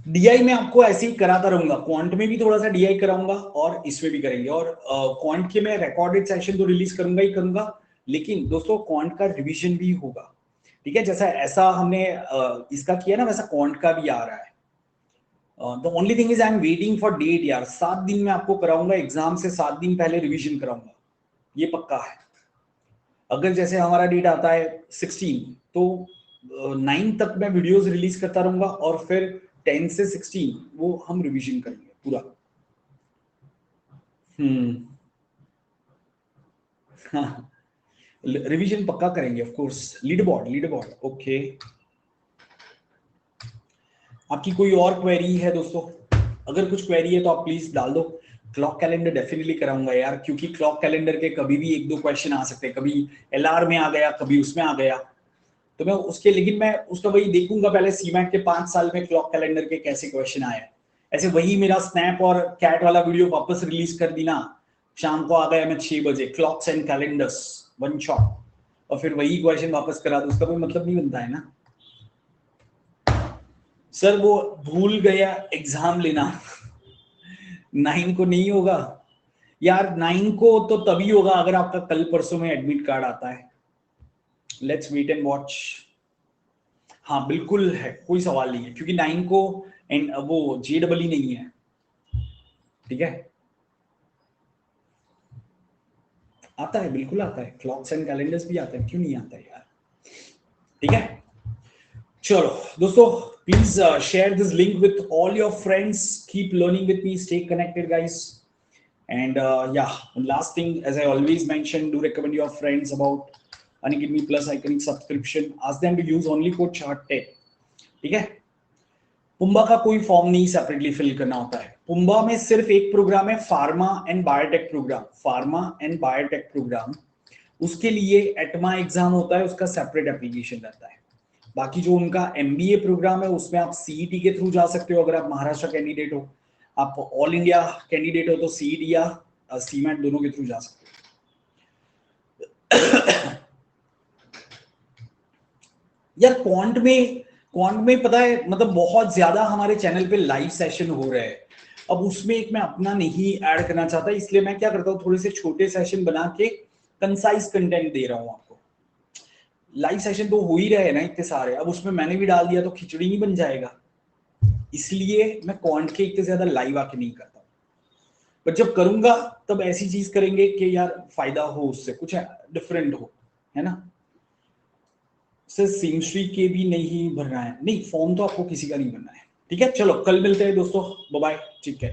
डीआई में आपको ऐसे ही कराता रहूंगा, क्वांट में भी थोड़ा सा डीआई कराऊंगा, और इसमें भी करेंगे। और क्वांट के मैं रिकॉर्डेड सेशन तो रिलीज करूंगा ही करूंगा, लेकिन दोस्तों क्वांट का रिवीजन भी होगा, ठीक है। जैसा ऐसा हमने इसका किया ना, वैसा क्वांट का भी आ रहा है। The only thing is I am waiting for date यार, 7 दिन में आपको कराऊंगा, एग्जाम से 7 दिन पहले रिवीजन कराऊंगा, ये पक्का है। अगर जैसे हमारा डेट आता है 16, तो 9 तक मैं वीडियोस रिलीज करता रहूंगा, और फिर 10 से 16 वो हम रिवीजन करेंगे पूरा। हम्म हाँ, रिवीजन पक्का करेंगे of course. Lead board okay. आपकी कोई और क्वेरी है दोस्तों? अगर कुछ क्वेरी है तो आप प्लीज डाल दो। क्लॉक कैलेंडर डेफिनेटली कराऊंगा यार, क्योंकि क्लॉक कैलेंडर के कभी भी एक दो क्वेश्चन आ सकते हैं, कभी एलआर में आ गया, कभी उसमें आ गया, तो मैं उसके, लेकिन मैं उसका वही देखूंगा पहले सीमैट के 5 साल में क्लॉक कैलेंडर के कैसे क्वेश्चन आए। ऐसे वही मेरा स्नैप और कैट वाला वीडियो वापस रिलीज कर दी ना, शाम को आ गया मैं 6 बजे, clocks and calendars one shot, और फिर वही क्वेश्चन वापस करा दो, उसका कोई मतलब नहीं बनता है ना सर। वो भूल गया एग्जाम लेना। 9 को नहीं होगा यार, 9 को तो तभी होगा अगर आपका कल परसों में एडमिट कार्ड आता है। Let's wait and watch. हाँ बिल्कुल है, कोई सवाल नहीं है, क्योंकि 9 को एंड वो JEE नहीं है, ठीक है। आता है, बिल्कुल आता है, क्लॉक्स एंड कैलेंडर्स भी आता है, क्यों नहीं आता है यार, ठीक है। चलो दोस्तों, please share this link with all your friends, keep learning with me, stay connected guys, and yeah, one last thing, as I always mention, do recommend your friends about Unacademy Plus Iconic subscription, ask them to use only code CHART10, ठीक है। Pumbaa का कोई form नहीं separately fill करना होता है, Pumbaa में सिर्फ एक प्रोग्राम है, pharma and biotech programme, pharma and biotech programme, उसके लिए एटमा एग्जाम होता है, उसका सेपरेट एप्लीकेशन रहता है। बाकी जो उनका MBA प्रोग्राम है उसमें आप CET के थ्रू जा सकते हो, अगर आप महाराष्ट्र कैंडिडेट हो, आप ऑल इंडिया कैंडिडेट हो तो CET या सीमैट दोनों के थ्रू जा सकते हो। यार क्वांट में पता है, मतलब बहुत ज्यादा हमारे चैनल पे लाइव सेशन हो रहे हैं, अब उसमें एक मैं अपना नहीं ऐड करना चाहता, इसलिए मैं क्या करता हूँ, थोड़े से छोटे सेशन बना के कंसाइज कंटेंट दे रहा हूँ आपको। लाइव सेशन तो हो ही रहे हैं ना इतने सारे, अब उसमें मैंने भी डाल दिया तो खिचड़ी नहीं बन जाएगा, इसलिए मैं क्वांट के इतने ज्यादा लाइव आके नहीं करता, पर जब करूंगा तब ऐसी चीज करेंगे कि यार फायदा हो, उससे कुछ डिफरेंट हो, है ना। सर सिमश्री के भी नहीं भरना है, नहीं फॉर्म तो आपको किसी का नहीं भरना है, ठीक है। चलो कल मिलते हैं दोस्तों, बाय बाय, ठीक है।